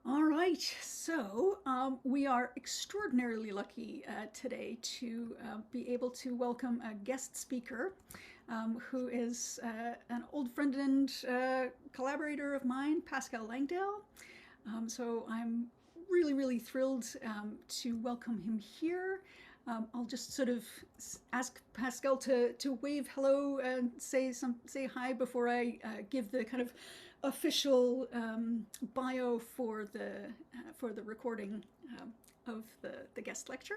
All right, so we are extraordinarily lucky today to be able to welcome a guest speaker who is an old friend and collaborator of mine, Pascal Langdale. So I'm really thrilled to welcome him here. I'll just sort of ask Pascal to wave hello and say hi before I give the kind of official bio for the recording of the guest lecture.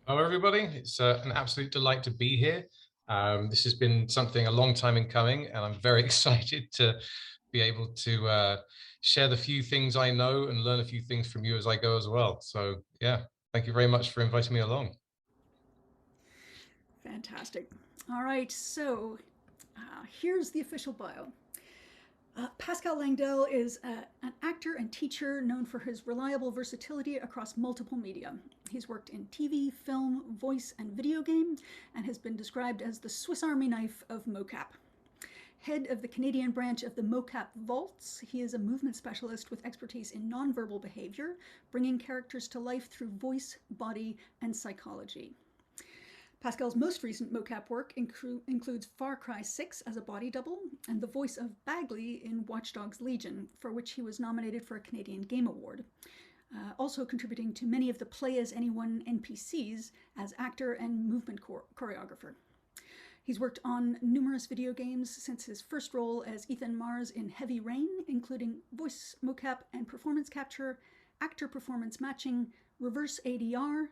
Hello, everybody. It's an absolute delight to be here. This has been something a long time in coming, and I'm very excited to be able to share the few things I know and learn a few things from you as I go as well. So yeah, thank you very much for inviting me along. Fantastic. All right, so here's the official bio. Pascal Langdale is an actor and teacher known for his reliable versatility across multiple media. He's worked in TV, film, voice, and video game, and has been described as the Swiss Army knife of mocap. Head of the Canadian branch of the Mocap Vaults, he is a movement specialist with expertise in nonverbal behavior, bringing characters to life through voice, body, and psychology. Pascal's most recent mocap work includes Far Cry 6 as a body double and the voice of Bagley in Watch Dogs Legion, for which he was nominated for a Canadian Game Award. Also contributing to many of the Play as Anyone NPCs as actor and movement choreographer. He's worked on numerous video games since his first role as Ethan Mars in Heavy Rain, including voice mocap and performance capture, actor performance matching, reverse ADR,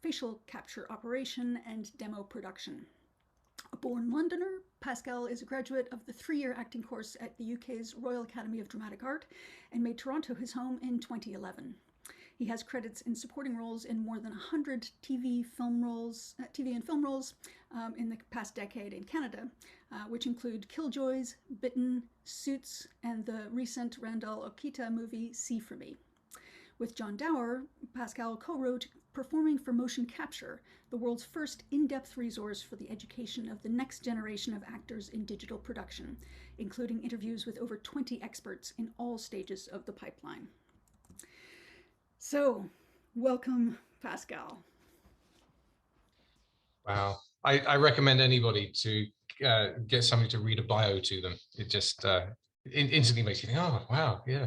facial capture operation, and demo production. A born Londoner, Pascal is a graduate of the 3-year acting course at the UK's Royal Academy of Dramatic Art and made Toronto his home in 2011. He has credits in supporting roles in more than 100 TV and film roles in the past decade in Canada, which include Killjoys, Bitten, Suits, and the recent Randall Okita movie See For Me. With John Dower, Pascal co-wrote Performing for Motion Capture, the world's first in-depth resource for the education of the next generation of actors in digital production, including interviews with over 20 experts in all stages of the pipeline. So, welcome, Pascal. Wow, I recommend anybody to get somebody to read a bio to them. It just instantly makes you think, oh wow, yeah.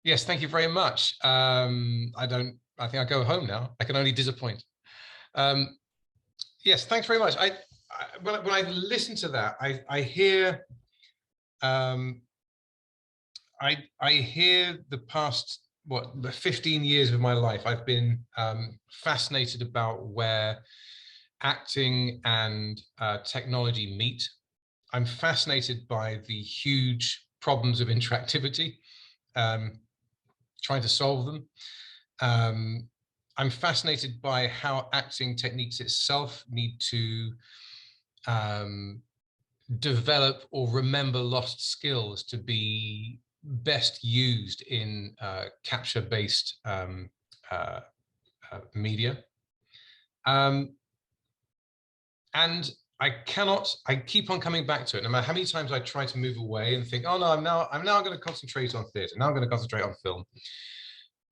Yes, thank you very much. I think I'll go home now. I can only disappoint. Yes, thanks very much. When I listen to that, I hear I hear the past, the 15 years of my life. I've been fascinated about where acting and technology meet. I'm fascinated by the huge problems of interactivity. Trying to solve them. I'm fascinated by how acting techniques itself need to develop or remember lost skills to be best used in capture-based media. And I keep on coming back to it, no matter how many times I try to move away and think, oh no, I'm now going to concentrate on theatre, now I'm going to concentrate on film.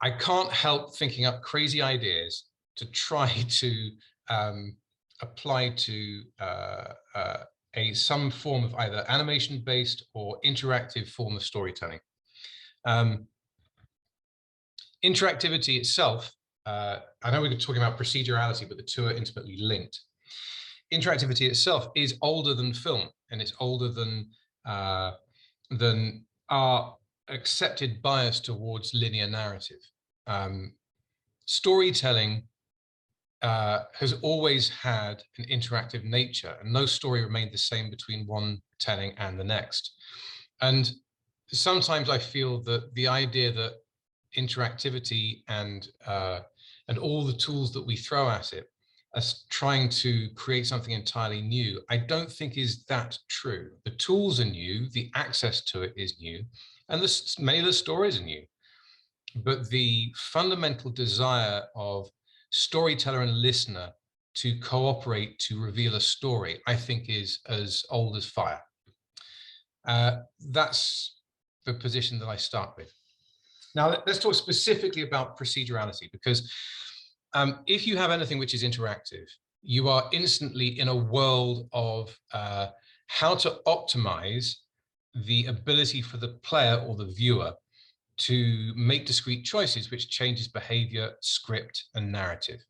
I can't help thinking up crazy ideas to try to apply to some form of either animation-based or interactive form of storytelling. Interactivity itself, I know we're talking about procedurality, but the two are intimately linked. Interactivity itself is older than film, and it's older than our accepted bias towards linear narrative. Storytelling has always had an interactive nature, and no story remained the same between one telling and the next. And sometimes I feel that the idea that interactivity and all the tools that we throw at it as trying to create something entirely new, I don't think is that true. The tools are new, the access to it is new, and many of the stories are new. But the fundamental desire of storyteller and listener to cooperate to reveal a story, I think, is as old as fire. That's the position that I start with. Now, let's talk specifically about procedurality, because if you have anything which is interactive, you are instantly in a world of how to optimize the ability for the player or the viewer to make discrete choices, which changes behavior, script, and narrative.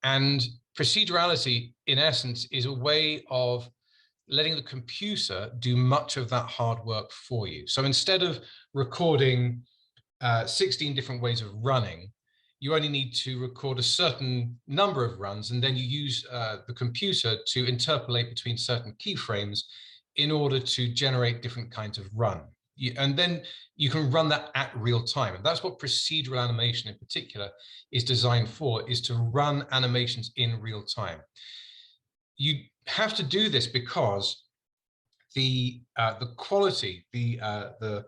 And procedurality, in essence, is a way of letting the computer do much of that hard work for you. So instead of recording 16 different ways of running, you only need to record a certain number of runs, and then you use the computer to interpolate between certain keyframes in order to generate different kinds of run. And then you can run that at real time. And that's what procedural animation in particular is designed for, is to run animations in real time. You have to do this because the quality, the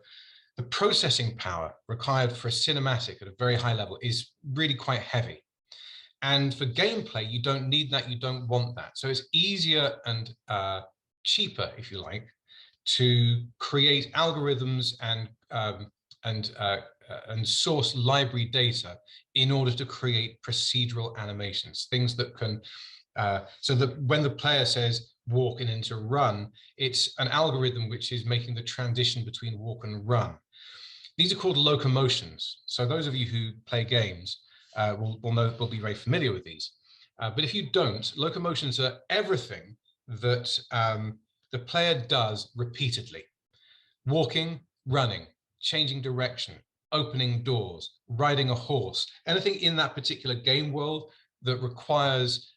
processing power required for a cinematic at a very high level is really quite heavy. And for gameplay, you don't need that, you don't want that. So it's easier and cheaper, if you like, to create algorithms and source library data in order to create procedural animations, things that can, so that when the player says walk and into run, it's an algorithm which is making the transition between walk and run. These are called locomotions. So those of you who play games will be very familiar with these. But if you don't, locomotions are everything that the player does repeatedly. Walking, running, changing direction, opening doors, riding a horse, anything in that particular game world that requires,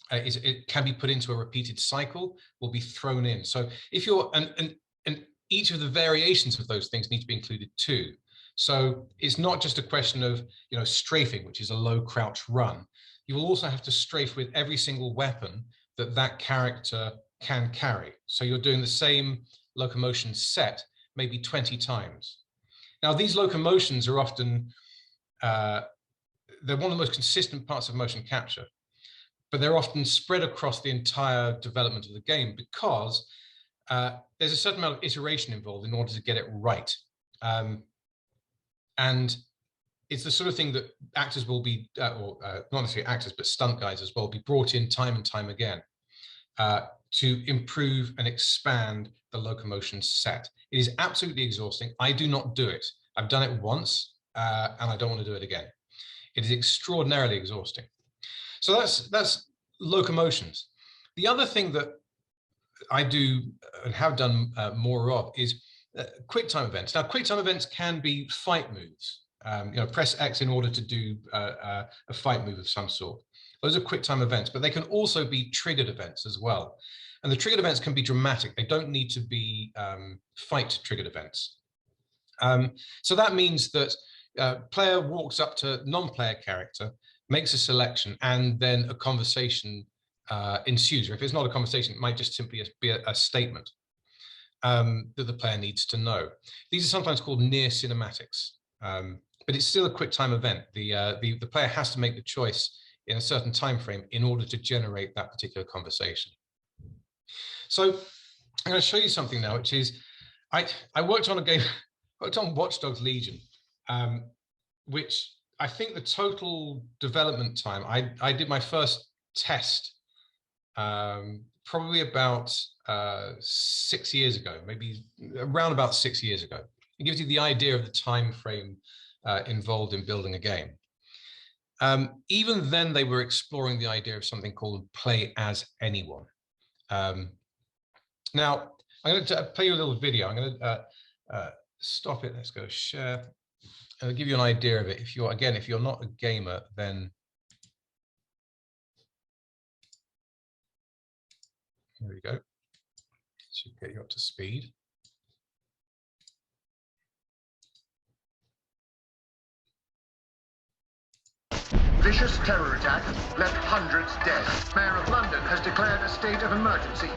it can be put into a repeated cycle, will be thrown in. So if you're, and each of the variations of those things need to be included too. So it's not just a question of, strafing, which is a low crouch run. You will also have to strafe with every single weapon that character can carry. So you're doing the same locomotion set maybe 20 times. Now, these locomotions are often, they're one of the most consistent parts of motion capture, but they're often spread across the entire development of the game because there's a certain amount of iteration involved in order to get it right. And it's the sort of thing that actors will be, not necessarily actors, but stunt guys as well, be brought in time and time again to improve and expand the locomotion set. It is absolutely exhausting. I do not do it. I've done it once and I don't want to do it again. It is extraordinarily exhausting. So that's locomotions. The other thing that I do and have done more of is quick time events. Now, quick time events can be fight moves. Press X in order to do a fight move of some sort. Those are quick time events, but they can also be triggered events as well. And the triggered events can be dramatic. They don't need to be fight triggered events. So that means that player walks up to non-player character, makes a selection, and then a conversation ensues. Or if it's not a conversation, it might just simply be a statement that the player needs to know. These are sometimes called near cinematics, but it's still a quick time event. The player has to make the choice in a certain time frame in order to generate that particular conversation. So I'm going to show you something now, which is I worked on a game, worked on Watch Dogs Legion, which I think the total development time, I did my first test probably about 6 years ago, maybe around about 6 years ago. It gives you the idea of the time frame involved in building a game. Even then, they were exploring the idea of something called play as anyone. Now, I'm going to play you a little video. I'm going to stop it. Let's go share. And I'll give you an idea of it. If you're not a gamer, then here we go. Should get you up to speed. Vicious terror attack left hundreds dead. Mayor of London has declared a state of emergency.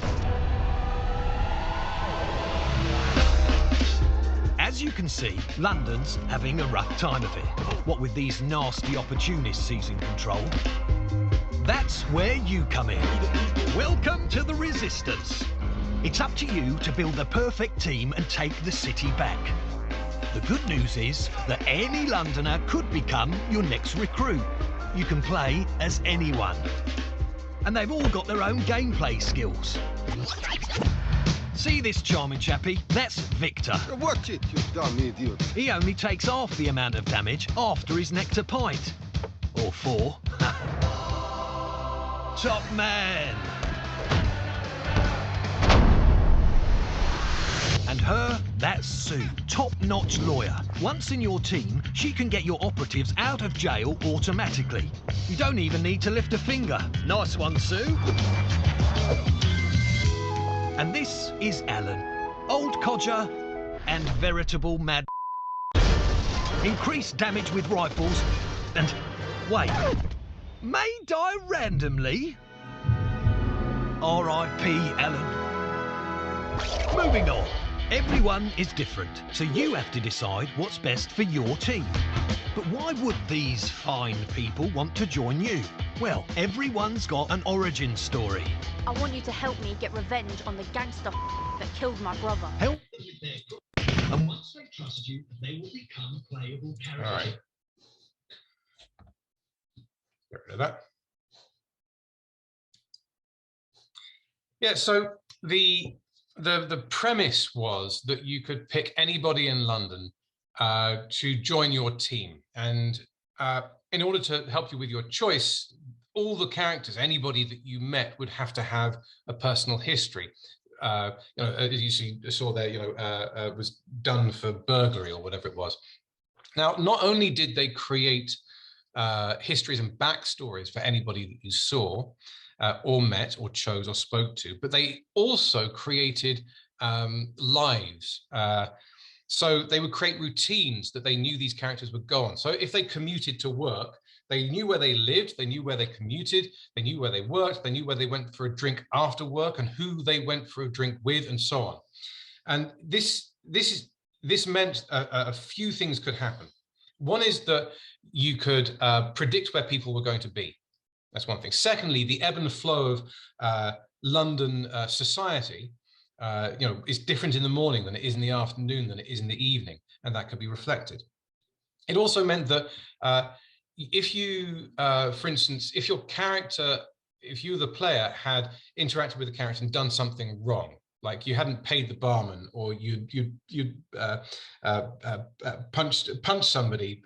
As you can see, London's having a rough time of it. What with these nasty opportunists seizing control. That's where you come in. Welcome to the resistance. It's up to you to build the perfect team and take the city back. The good news is that any Londoner could become your next recruit. You can play as anyone. And they've all got their own gameplay skills. See this charming chappie? That's Victor. Watch it, you dumb idiot. He only takes half the amount of damage after his nectar pint. Or 4. Top man! And her, that's Sue, top-notch lawyer. Once in your team, she can get your operatives out of jail automatically. You don't even need to lift a finger. Nice one, Sue. And this is Alan, old codger and veritable mad. Increased damage with rifles and... wait, may die randomly? R.I.P. Alan. Moving on. Everyone is different, so you have to decide what's best for your team. But why would these fine people want to join you? Well, everyone's got an origin story. I want you to help me get revenge on the gangster that killed my brother. Help. And once they trust you, they will become playable characters. All right. Get rid of that. Yeah, so the premise was that you could pick anybody in London to join your team. And in order to help you with your choice, all the characters, anybody that you met would have to have a personal history. As you saw there, was done for burglary or whatever it was. Now, not only did they create histories and backstories for anybody that you saw, or met or chose or spoke to, but they also created lives. So they would create routines that they knew these characters would go on. So if they commuted to work, they knew where they lived, they knew where they commuted, they knew where they worked, they knew where they went for a drink after work and who they went for a drink with and so on. And this meant a few things could happen. One is that you could predict where people were going to be. That's one thing. Secondly, the ebb and flow of London society, is different in the morning than it is in the afternoon than it is in the evening, and that could be reflected. It also meant that if you, for instance, if your character, if you, the player, had interacted with the character and done something wrong, like you hadn't paid the barman, or you punched somebody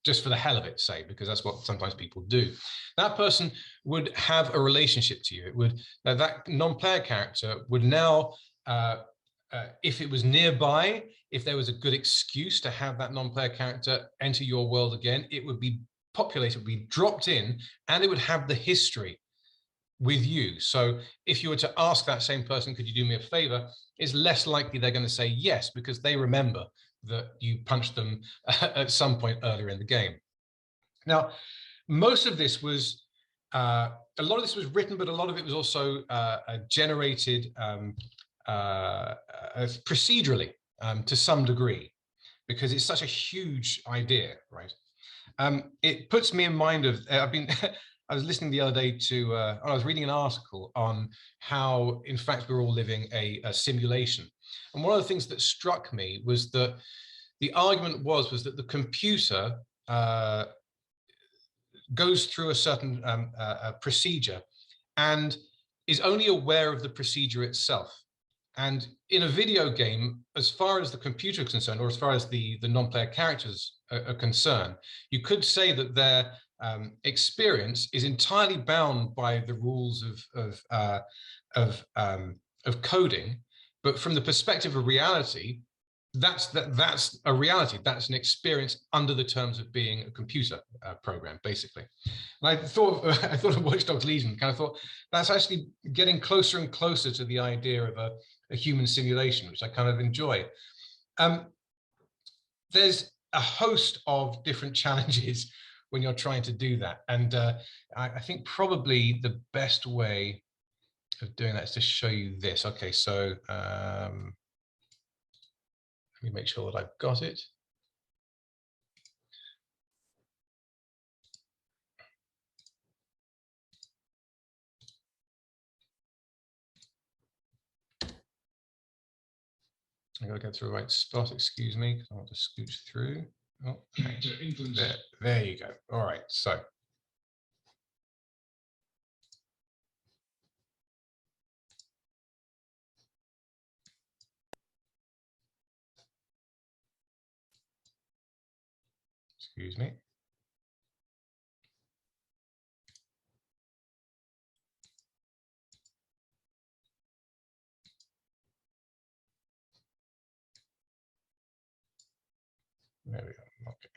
just for the hell of it, say, because that's what sometimes people do. That person would have a relationship to you. It would that non-player character would now, if it was nearby, if there was a good excuse to have that non-player character enter your world again, it would be populated, would be dropped in, and it would have the history with you. So if you were to ask that same person, could you do me a favor, it's less likely they're going to say yes, because they remember that you punched them at some point earlier in the game. Now, most of this was, a lot of this was written, but a lot of it was also generated procedurally to some degree, because it's such a huge idea, right? It puts me in mind of, I was listening the other day to, I was reading an article on how, in fact, we're all living a simulation. And one of the things that struck me was that the argument was that the computer goes through a certain procedure and is only aware of the procedure itself. And in a video game, as far as the computer is concerned, or as far as the non-player characters are concerned, you could say that their experience is entirely bound by the rules of coding. But from the perspective of reality, that's a reality. That's an experience under the terms of being a computer program, basically. And I thought of Watch Dogs Legion. Kind of thought that's actually getting closer and closer to the idea of a human simulation, which I kind of enjoy. There's a host of different challenges when you're trying to do that, and I think probably the best way of doing that is to show you this. Okay, so let me make sure that I've got it. I gotta get to the right spot, excuse me, because I want to scooch through. Oh, Character influence. there you go. All right, so. Excuse me. There we go. Okay.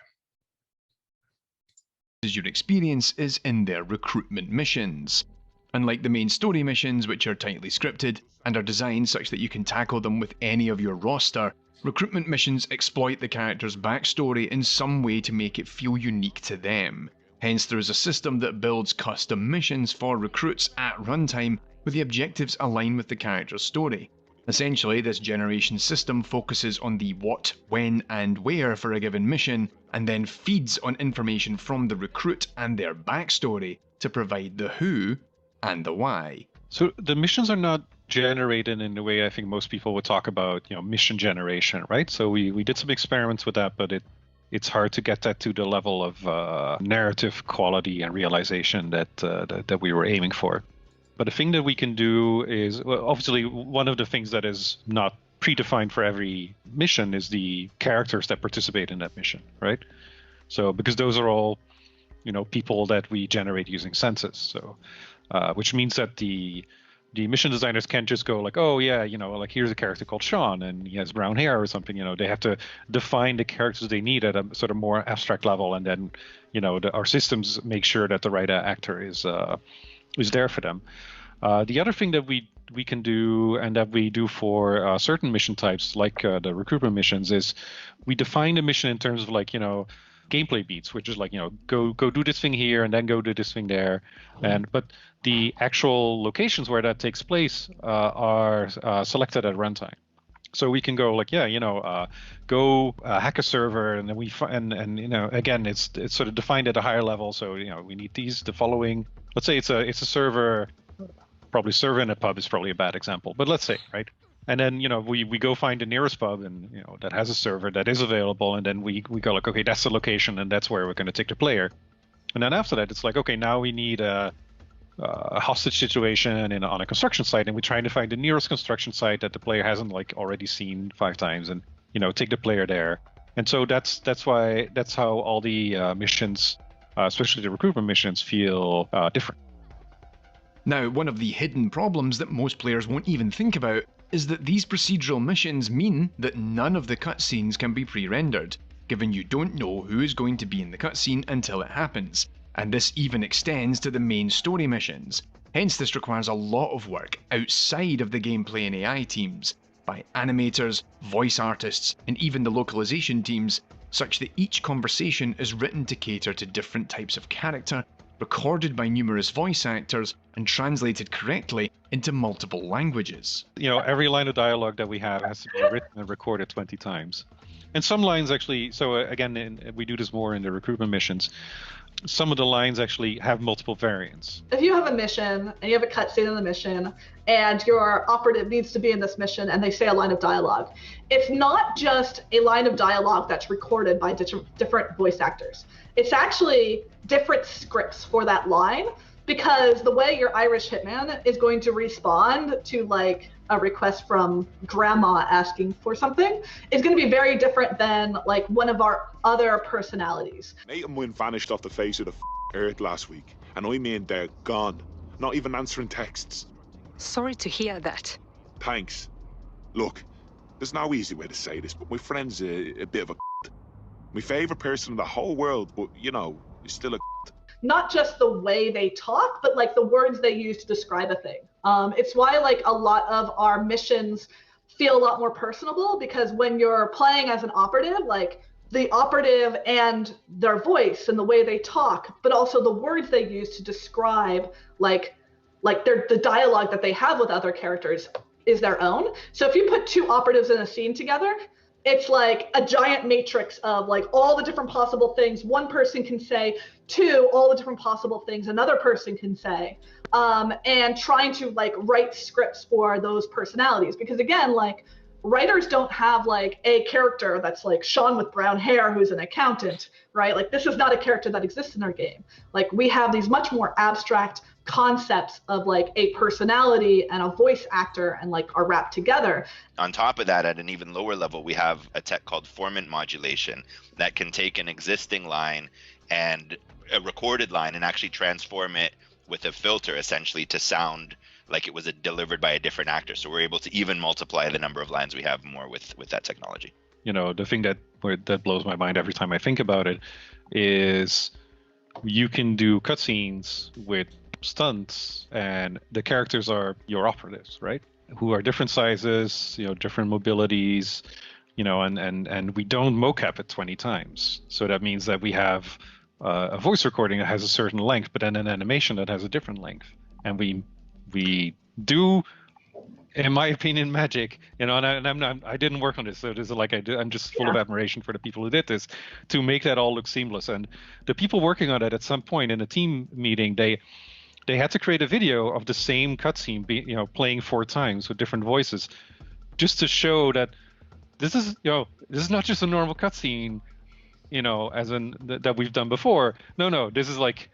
Your experience is in their recruitment missions. Unlike the main story missions, which are tightly scripted and are designed such that you can tackle them with any of your roster, recruitment missions exploit the character's backstory in some way to make it feel unique to them. Hence, there is a system that builds custom missions for recruits at runtime where the objectives align with the character's story. Essentially, this generation system focuses on the what, when, and where for a given mission, and then feeds on information from the recruit and their backstory to provide the who and the why. So the missions are not generated in the way I think most people would talk about, mission generation, right? So we did some experiments with that, but it's hard to get that to the level of narrative quality and realization that we were aiming for. But the thing that we can do is, well, obviously, one of the things that is not predefined for every mission is the characters that participate in that mission, right? So because those are all, people that we generate using senses. So, which means that the mission designers can't just go like, oh yeah, like here's a character called Sean and he has brown hair or something. They have to define the characters they need at a sort of more abstract level, and then, our systems make sure that the right actor is there for them. The other thing that we can do, and that we do for certain mission types, like the recruitment missions, is we define the mission in terms of like, gameplay beats, which is like, go do this thing here and then go do this thing there. But the actual locations where that takes place are selected at runtime. So we can go like, go hack a server, and then again, it's sort of defined at a higher level. So we need the following. Let's say it's a server. Probably server in a pub is probably a bad example, but let's say, right? And then we go find the nearest pub, and that has a server that is available, and then we go like, okay, that's the location, and that's where we're going to take the player. And then after that, it's like, okay, now we need a hostage situation on a construction site, and we're trying to find the nearest construction site that the player hasn't like already seen 5 times, and take the player there. And so that's how all the missions, especially the recruitment missions, feel different. Now, one of the hidden problems that most players won't even think about is that these procedural missions mean that none of the cutscenes can be pre-rendered, given you don't know who is going to be in the cutscene until it happens, and this even extends to the main story missions. Hence, this requires a lot of work outside of the gameplay and AI teams, by animators, voice artists, and even the localization teams, such that each conversation is written to cater to different types of character, recorded by numerous voice actors, and translated correctly into multiple languages. Every line of dialogue that we have has to be written and recorded 20 times. And some lines actually, so again, we do this more in the recruitment missions, some of the lines actually have multiple variants. If you have a mission and you have a cutscene in the mission and your operative needs to be in this mission and they say a line of dialogue, it's not just a line of dialogue that's recorded by different voice actors. It's actually different scripts for that line, because the way your Irish hitman is going to respond to like a request from grandma asking for something is going to be very different than like one of our other personalities. Nate and Wynn vanished off the face of the earth last week, and I mean they're gone, not even answering texts. Sorry to hear that. Thanks. Look, there's no easy way to say this, but my friend's a bit of a my favorite person in the whole world, but he's still a Not just the way they talk, but like the words they use to describe a thing. It's why like a lot of our missions feel a lot more personable, because when you're playing as an operative, like the operative and their voice and the way they talk, but also the words they use to describe like the dialogue that they have with other characters is their own. So if you put 2 operatives in a scene together, it's like a giant matrix of like all the different possible things one person can say to all the different possible things another person can say, and trying to like write scripts for those personalities. Because again, like writers don't have like a character that's like Sean with brown hair who's an accountant, right? Like this is not a character that exists in our game. Like we have these much more abstract concepts of like a personality and a voice actor and like are wrapped together. On top of that, at an even lower level, we have a tech called formant modulation that can take an existing line and a recorded line and actually transform it with a filter essentially to sound like it was delivered by a different actor. So we're able to even multiply the number of lines we have more with that technology. You know, the thing that blows my mind every time I think about it is you can do cutscenes with stunts and the characters are your operatives, right? Who are different sizes, you know, different mobilities, you know, and we don't mocap it 20 times. So that means that we have a voice recording that has a certain length, but then an animation that has a different length. And we do, in my opinion, magic, you know, and I didn't work on this, so it is like I'm just full of admiration for the people who did this to make that all look seamless. And the people working on it at some point in a team meeting, they had to create a video of the same cutscene, playing 4 times with different voices, just to show that this is not just a normal cutscene, as in that we've done before. No, this is like,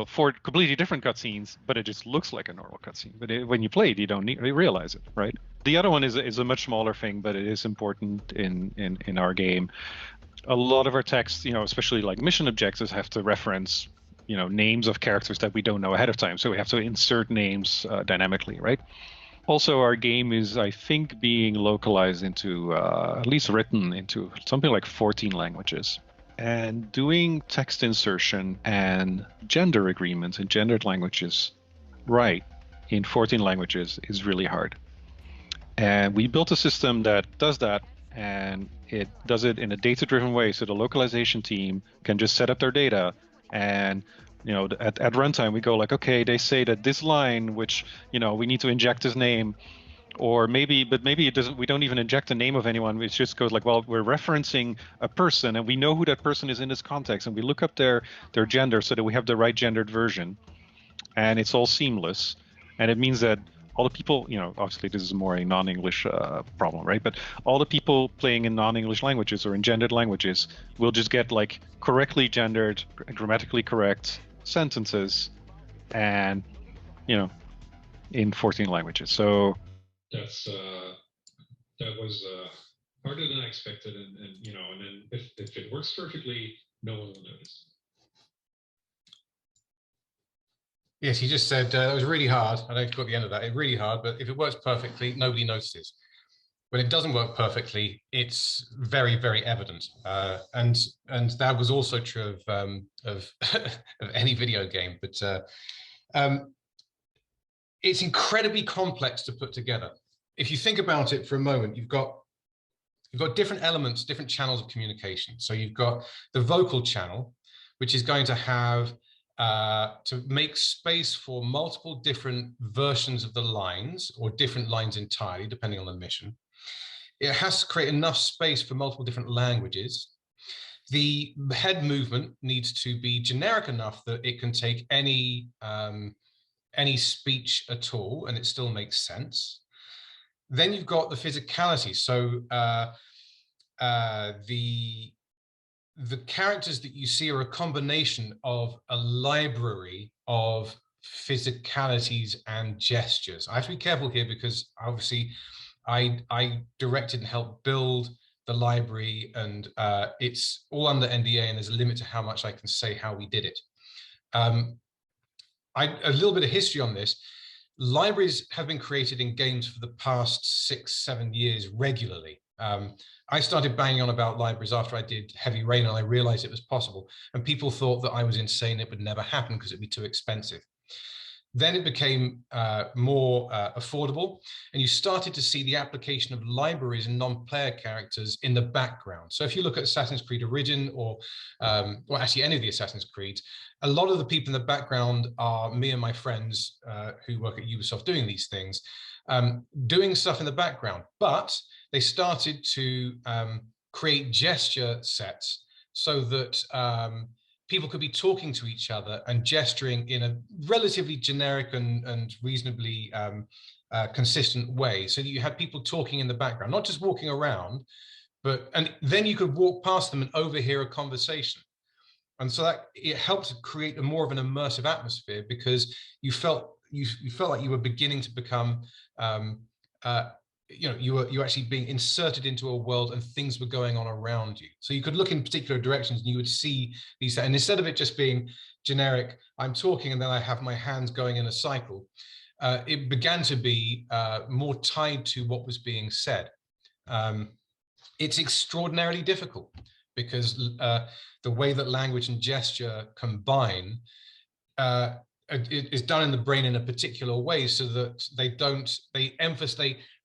4 completely different cutscenes, but it just looks like a normal cutscene. But when you play it, you don't realize it, right? The other one is a much smaller thing, but it is important in our game. A lot of our text, especially like mission objectives, have to reference names of characters that we don't know ahead of time. So we have to insert names dynamically, right? Also, our game is, I think, being localized into, at least written into something like 14 languages. And doing text insertion and gender agreements in gendered languages right in 14 languages is really hard. And we built a system that does that, and it does it in a data-driven way. So the localization team can just set up their data, and at runtime we go like, okay, they say that this line, which we need to inject his name, or maybe it doesn't. We don't even inject the name of anyone. It just goes like, well, we're referencing a person, and we know who that person is in this context, and we look up their gender so that we have the right gendered version, and it's all seamless. And it means that all the people, obviously this is more a non-English problem, right? But all the people playing in non-English languages or in gendered languages will just get like correctly gendered, grammatically correct sentences, and in 14 languages. So that was harder than I expected, and then if it works perfectly, no one will notice. Yes, he just said that was really hard. I don't got the end of that. It's really hard, but if it works perfectly, nobody notices. When it doesn't work perfectly, it's very, very evident. And that was also true of any video game. But it's incredibly complex to put together. If you think about it for a moment, you've got different elements, different channels of communication. So you've got the vocal channel, which is going to have to make space for multiple different versions of the lines, or different lines entirely, depending on the mission. It has to create enough space for multiple different languages. The head movement needs to be generic enough that it can take any speech at all, and it still makes sense. Then you've got the physicality. So the characters that you see are a combination of a library of physicalities and gestures. I have to be careful here because obviously I directed and helped build the library, and it's all under NDA, and there's a limit to how much I can say how we did it. A little bit of history on this. Libraries have been created in games for the past 6-7 years regularly. I started banging on about libraries after I did Heavy Rain, and I realized it was possible. And people thought that I was insane. It would never happen because it'd be too expensive. Then it became more affordable, and you started to see the application of libraries and non-player characters in the background. So if you look at Assassin's Creed Origin, or actually any of the Assassin's Creeds, a lot of the people in the background are me and my friends who work at Ubisoft doing these things, doing stuff in the background. But they started to create gesture sets so that people could be talking to each other and gesturing in a relatively generic and reasonably consistent way, so that you had people talking in the background, not just walking around, and then you could walk past them and overhear a conversation. And so that it helped to create a more of an immersive atmosphere, because you felt like you were beginning to become, you were actually being inserted into a world and things were going on around you. So you could look in particular directions and you would see these, and instead of it just being generic, I'm talking and then I have my hands going in a cycle, it began to be more tied to what was being said. It's extraordinarily difficult, because the way that language and gesture combine is done in the brain in a particular way, so that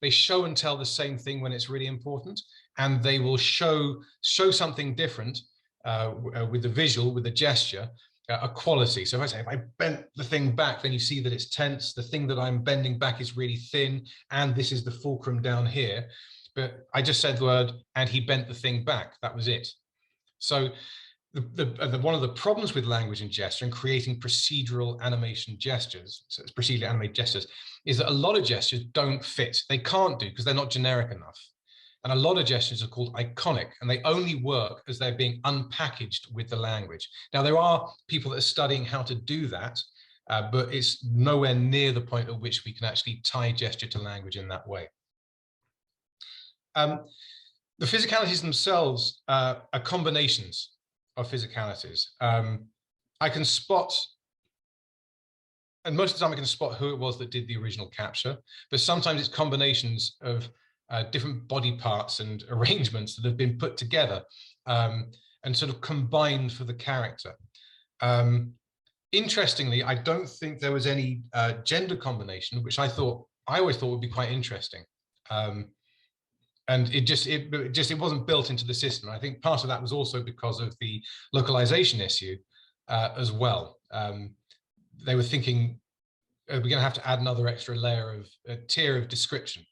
they show and tell the same thing when it's really important, and they will show something different with the visual, with the gesture, a quality. So if I bent the thing back, then you see that it's tense. The thing that I'm bending back is really thin, and this is the fulcrum down here. But I just said the word, and he bent the thing back. That was it. So one of the problems with language and gesture and creating procedural animation gestures, so it's procedurally animated gestures, is that a lot of gestures don't fit. They can't do, because they're not generic enough. And a lot of gestures are called iconic, and they only work as they're being unpackaged with the language. Now, there are people that are studying how to do that, but it's nowhere near the point at which we can actually tie gesture to language in that way. The physicalities themselves are combinations of physicalities. I can spot, and most of the time I can spot who it was that did the original capture, but sometimes it's combinations of different body parts and arrangements that have been put together and sort of combined for the character. Interestingly, I don't think there was any gender combination, which I always thought would be quite interesting. And it wasn't built into the system. I think part of that was also because of the localization issue as well. They were thinking, we're going to have to add another extra layer of a tier of description,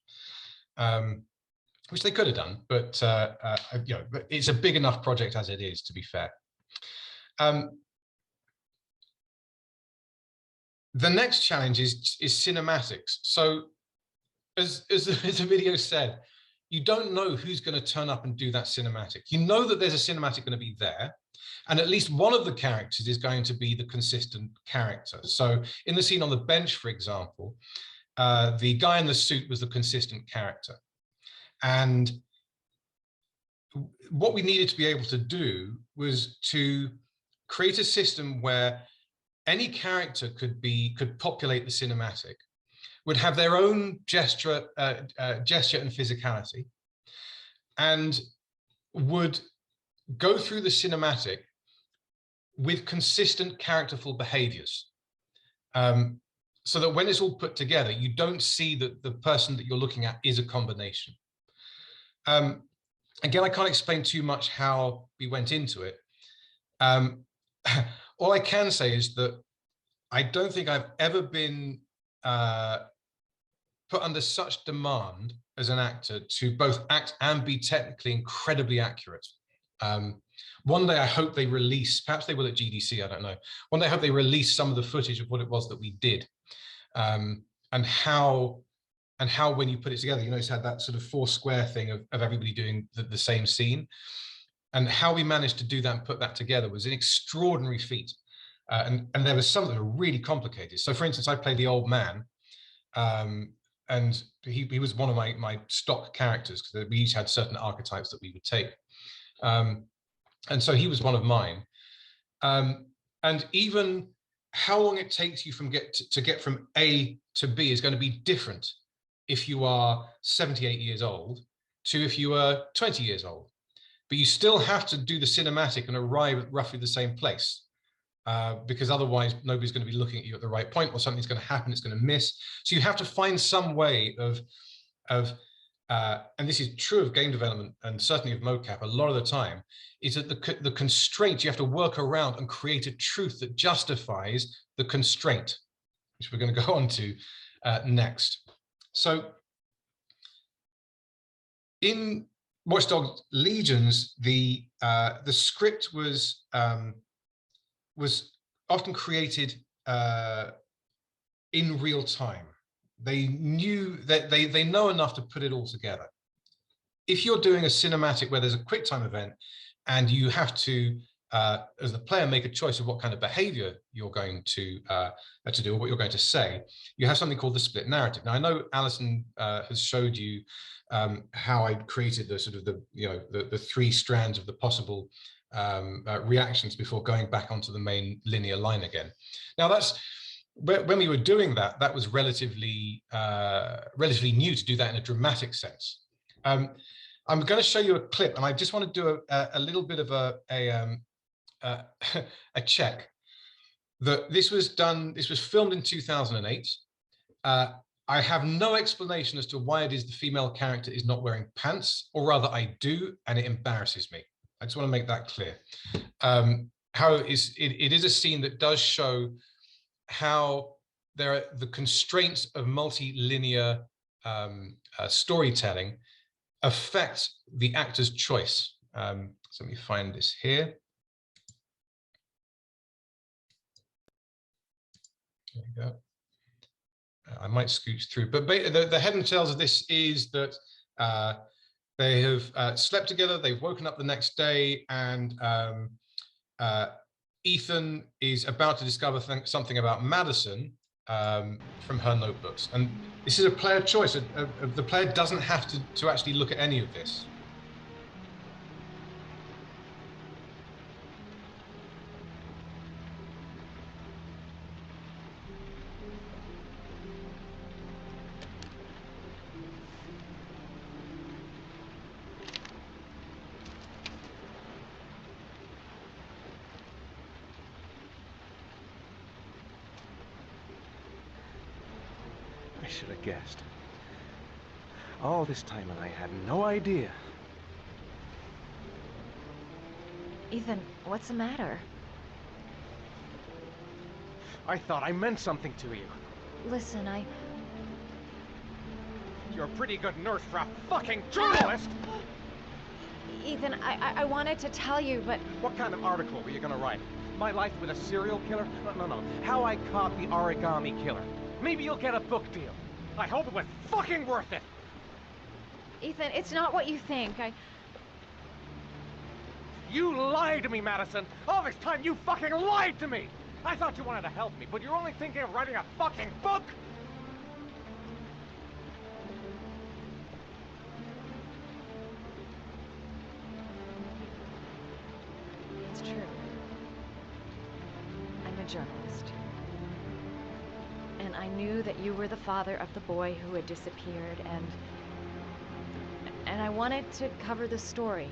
which they could have done, but it's a big enough project as it is, to be fair. The next challenge is cinematics. So as the video said, you don't know who's going to turn up and do that cinematic. You know that there's a cinematic going to be there, and at least one of the characters is going to be the consistent character. So in the scene on the bench, for example, the guy in the suit was the consistent character. And what we needed to be able to do was to create a system where any character could populate the cinematic, would have their own gesture and physicality, and would go through the cinematic with consistent characterful behaviors. So that when it's all put together, you don't see that the person that you're looking at is a combination. Again, I can't explain too much how we went into it. All I can say is that I don't think I've ever been put under such demand as an actor to both act and be technically incredibly accurate. One day I hope they release, perhaps they will at GDC, I don't know. One day I hope they release some of the footage of what it was that we did, and how when you put it together, you know, it's had that sort of 4 square thing of everybody doing the same scene, and how we managed to do that and put that together was an extraordinary feat. And there was some that were really complicated. So for instance, I played the old man, and he was one of my stock characters, because we each had certain archetypes that we would take. And so he was one of mine. And even how long it takes you to get from A to B is going to be different if you are 78 years old to if you are 20 years old. But you still have to do the cinematic and arrive at roughly the same place. Because otherwise nobody's going to be looking at you at the right point, or something's going to happen, it's going to miss. So you have to find some way of and this is true of game development and certainly of mocap a lot of the time, is that the constraints you have to work around and create a truth that justifies the constraint, which we're going to go on to next. So in Watch Dogs Legions, the script was was often created in real time. They knew that they know enough to put it all together. If you're doing a cinematic where there's a quick time event and you have to, as the player, make a choice of what kind of behavior you're going to do or what you're going to say, you have something called the split narrative. Now, I know Alison has showed you how I created the sort of the three strands of the possible reactions before going back onto the main linear line again. Now, that's when we were doing that, that was relatively new to do that in a dramatic sense. I'm going to show you a clip, and I just want to do a little bit of a check that this was filmed in 2008. I have no explanation as to why it is the female character is not wearing pants, or rather I do, and it embarrasses me. I just want to make that clear. How it is a scene that does show how there are the constraints of multi-linear storytelling affect the actor's choice. So let me find this here. There you go. I might scooch through, but the head and tails of this is that they have slept together, they've woken up the next day, and Ethan is about to discover something about Madison from her notebooks. And this is a player choice. The player doesn't have to actually look at any of this. I should have guessed. All this time and I had no idea. Ethan, what's the matter? I thought I meant something to you. Listen, You're a pretty good nurse for a fucking journalist! Ethan, I wanted to tell you, but... What kind of article were you gonna write? My life with a serial killer? No. How I caught the origami killer. Maybe you'll get a book deal. I hope it was fucking worth it! Ethan, it's not what you think. You lied to me, Madison! All this time you fucking lied to me! I thought you wanted to help me, but you're only thinking of writing a fucking book! It's true. I'm a journalist. And I knew that you were the father of the boy who had disappeared, and I wanted to cover the story.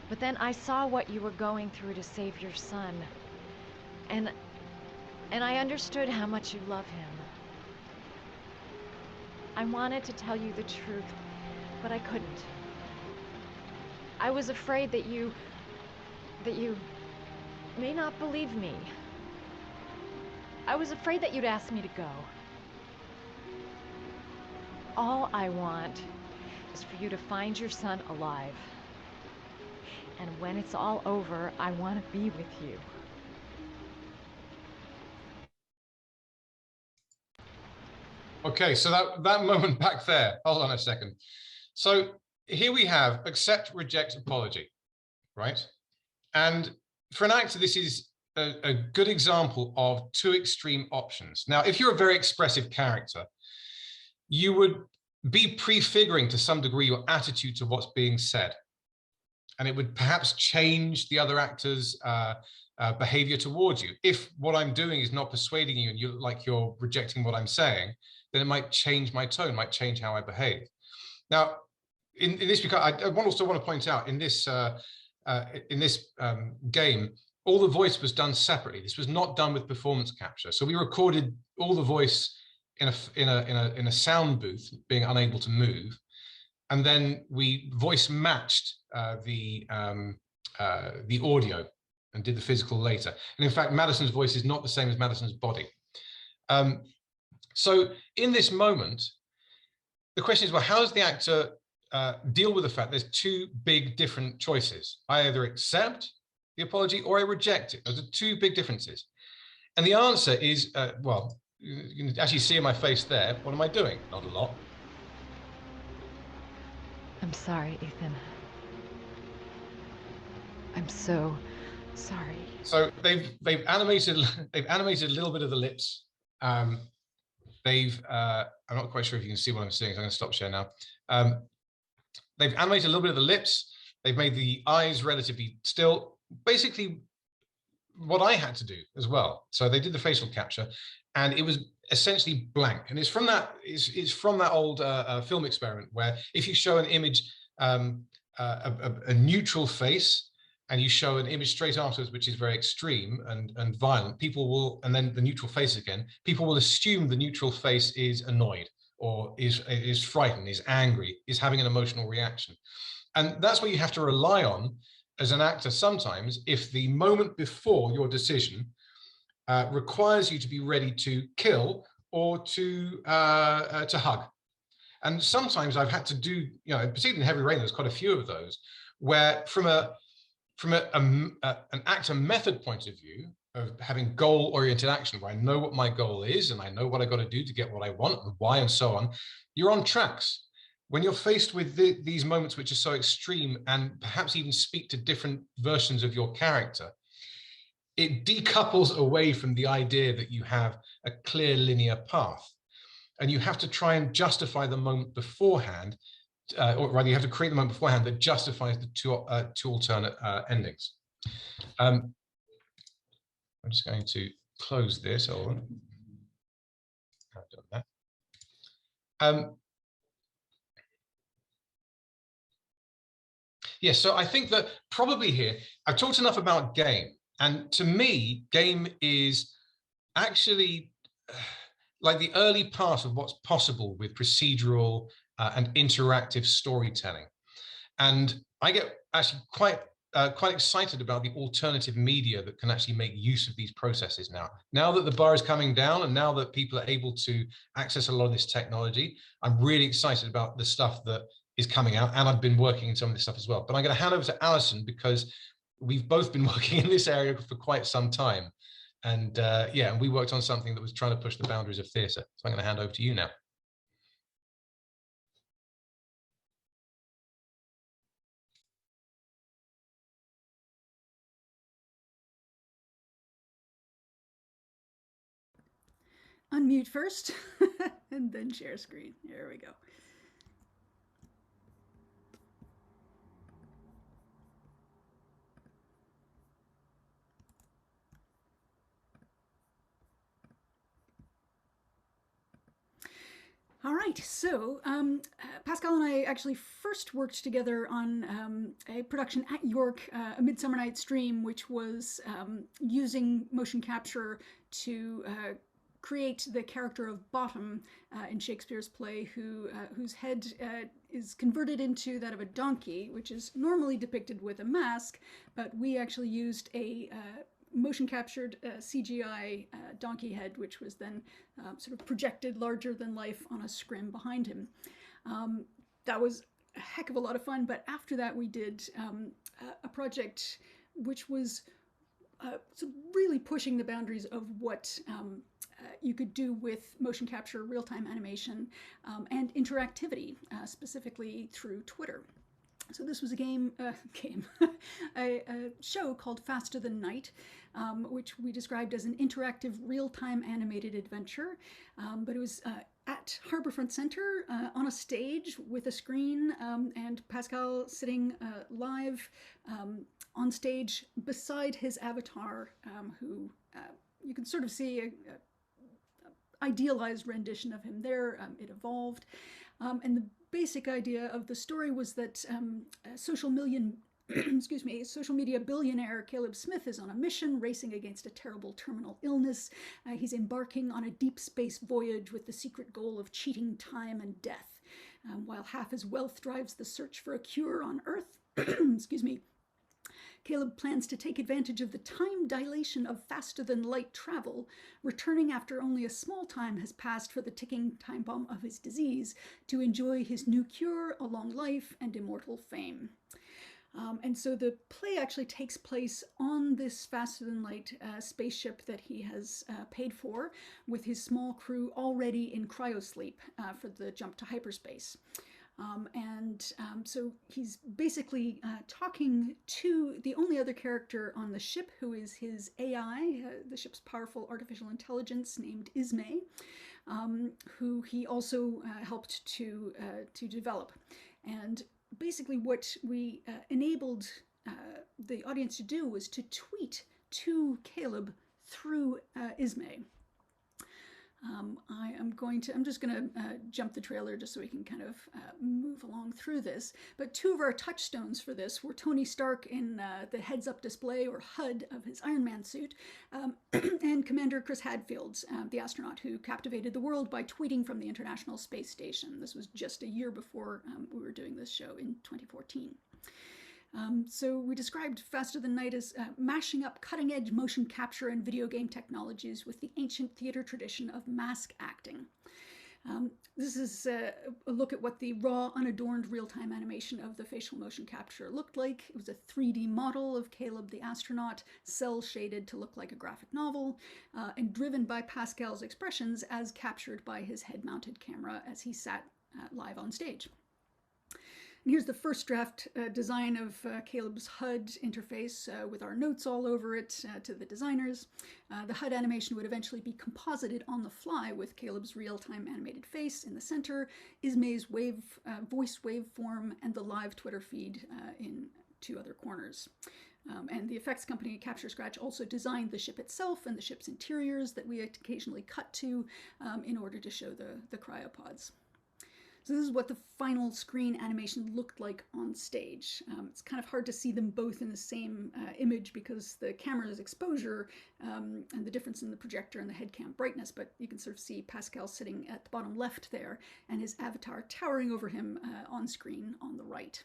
But then I saw what you were going through to save your son. And I understood how much you love him. I wanted to tell you the truth, but I couldn't. I was afraid that you may not believe me. I was afraid that you'd ask me to go. All I want is for you to find your son alive. And when it's all over, I want to be with you. Okay, so that moment back there, hold on a second. So here we have accept, reject, apology, right? And for an actor, this is a good example of two extreme options. Now, if you're a very expressive character, you would be prefiguring to some degree your attitude to what's being said. And it would perhaps change the other actor's behavior towards you. If what I'm doing is not persuading you and you look like you're rejecting what I'm saying, then it might change my tone, might change how I behave. Now, in this, because I also want to point out in this game, all the voice was done separately. This was not done with performance capture. So we recorded all the voice in a sound booth, being unable to move, and then we voice matched the audio and did the physical later. And in fact, Madison's voice is not the same as Madison's body. So in this moment, the question is, well, how does the actor deal with the fact there's two big different choices? I either accept the apology or I reject it. Those are two big differences. And the answer is, well, you can actually see in my face there, what am I doing? Not a lot. I'm sorry, Ethan. I'm so sorry. So they've animated a little bit of the lips. I'm not quite sure if you can see what I'm seeing, so I'm going to stop share now. They've animated a little bit of the lips. They've made the eyes relatively still. Basically, what I had to do as well. So they did the facial capture, and it was essentially blank. And it's from that old film experiment where if you show an image, a neutral face, and you show an image straight afterwards, which is very extreme and violent, people will, and then the neutral face again, people will assume the neutral face is annoyed or is frightened, is angry, is having an emotional reaction. And that's what you have to rely on as an actor sometimes if the moment before your decision requires you to be ready to kill or to hug. And sometimes I've had to do, particularly in Heavy Rain, there's quite a few of those, where from an actor method point of view, of having goal-oriented action, where I know what my goal is and I know what I got to do to get what I want and why and so on, you're on tracks. When you're faced with these moments which are so extreme and perhaps even speak to different versions of your character, it decouples away from the idea that you have a clear linear path. And you have to try and justify the moment beforehand, or rather you have to create the moment beforehand that justifies the two alternate endings. I'm just going to close this. Hold on. I've done that. Yes, so I think that probably here, I've talked enough about game. And to me, game is actually like the early part of what's possible with procedural and interactive storytelling. And I get actually quite excited about the alternative media that can actually make use of these processes now. Now that the bar is coming down and now that people are able to access a lot of this technology, I'm really excited about the stuff that is coming out, and I've been working in some of this stuff as well. But I'm going to hand over to Alison because we've both been working in this area for quite some time. And yeah, we worked on something that was trying to push the boundaries of theatre. So I'm going to hand over to you now. Unmute first and then share screen. There we go. All right, so Pascal and I actually first worked together on a production at York, A Midsummer Night's Dream, which was using motion capture to create the character of Bottom in Shakespeare's play, whose head is converted into that of a donkey, which is normally depicted with a mask, but we actually used a motion captured CGI donkey head, which was then sort of projected larger than life on a scrim behind him. That was a heck of a lot of fun, but after that we did a project which was sort of really pushing the boundaries of what you could do with motion capture, real-time animation, and interactivity, specifically through Twitter. So this was a a show called Faster Than Night, which we described as an interactive real-time animated adventure. But it was at Harbourfront Centre on a stage with a screen, and Pascal sitting live on stage beside his avatar, who you can sort of see a idealized rendition of him there. It evolved. And the basic idea of the story was that social media billionaire Caleb Smith is on a mission racing against a terrible terminal illness. He's embarking on a deep space voyage with the secret goal of cheating time and death. While half his wealth drives the search for a cure on Earth, Caleb plans to take advantage of the time dilation of faster-than-light travel, returning after only a small time has passed for the ticking time bomb of his disease, to enjoy his new cure, a long life, and immortal fame. And so the play actually takes place on this faster than light spaceship that he has paid for, with his small crew already in cryosleep for the jump to hyperspace. So he's basically talking to the only other character on the ship, who is his AI, the ship's powerful artificial intelligence named Ismay, who he also helped to develop. And basically what we enabled the audience to do was to tweet to Caleb through Ismay. I'm just going to jump the trailer just so we can kind of move along through this. But two of our touchstones for this were Tony Stark in the heads-up display, or HUD, of his Iron Man suit, and Commander Chris Hadfield, the astronaut who captivated the world by tweeting from the International Space Station. This was just a year before we were doing this show in 2014. So we described Faster Than Night as mashing up cutting-edge motion capture and video game technologies with the ancient theater tradition of mask acting. This is a look at what the raw, unadorned real-time animation of the facial motion capture looked like. It was a 3D model of Caleb the astronaut, cel-shaded to look like a graphic novel, and driven by Pascal's expressions as captured by his head-mounted camera as he sat live on stage. And here's the first draft design of Caleb's HUD interface with our notes all over it to the designers. The HUD animation would eventually be composited on the fly with Caleb's real-time animated face in the center, Ismay's voice waveform, and the live Twitter feed in two other corners. And the effects company Capture Scratch also designed the ship itself and the ship's interiors that we occasionally cut to in order to show the cryopods. So this is what the final screen animation looked like on stage. It's kind of hard to see them both in the same image because the camera's exposure and the difference in the projector and the head cam brightness, but you can sort of see Pascal sitting at the bottom left there and his avatar towering over him on screen on the right.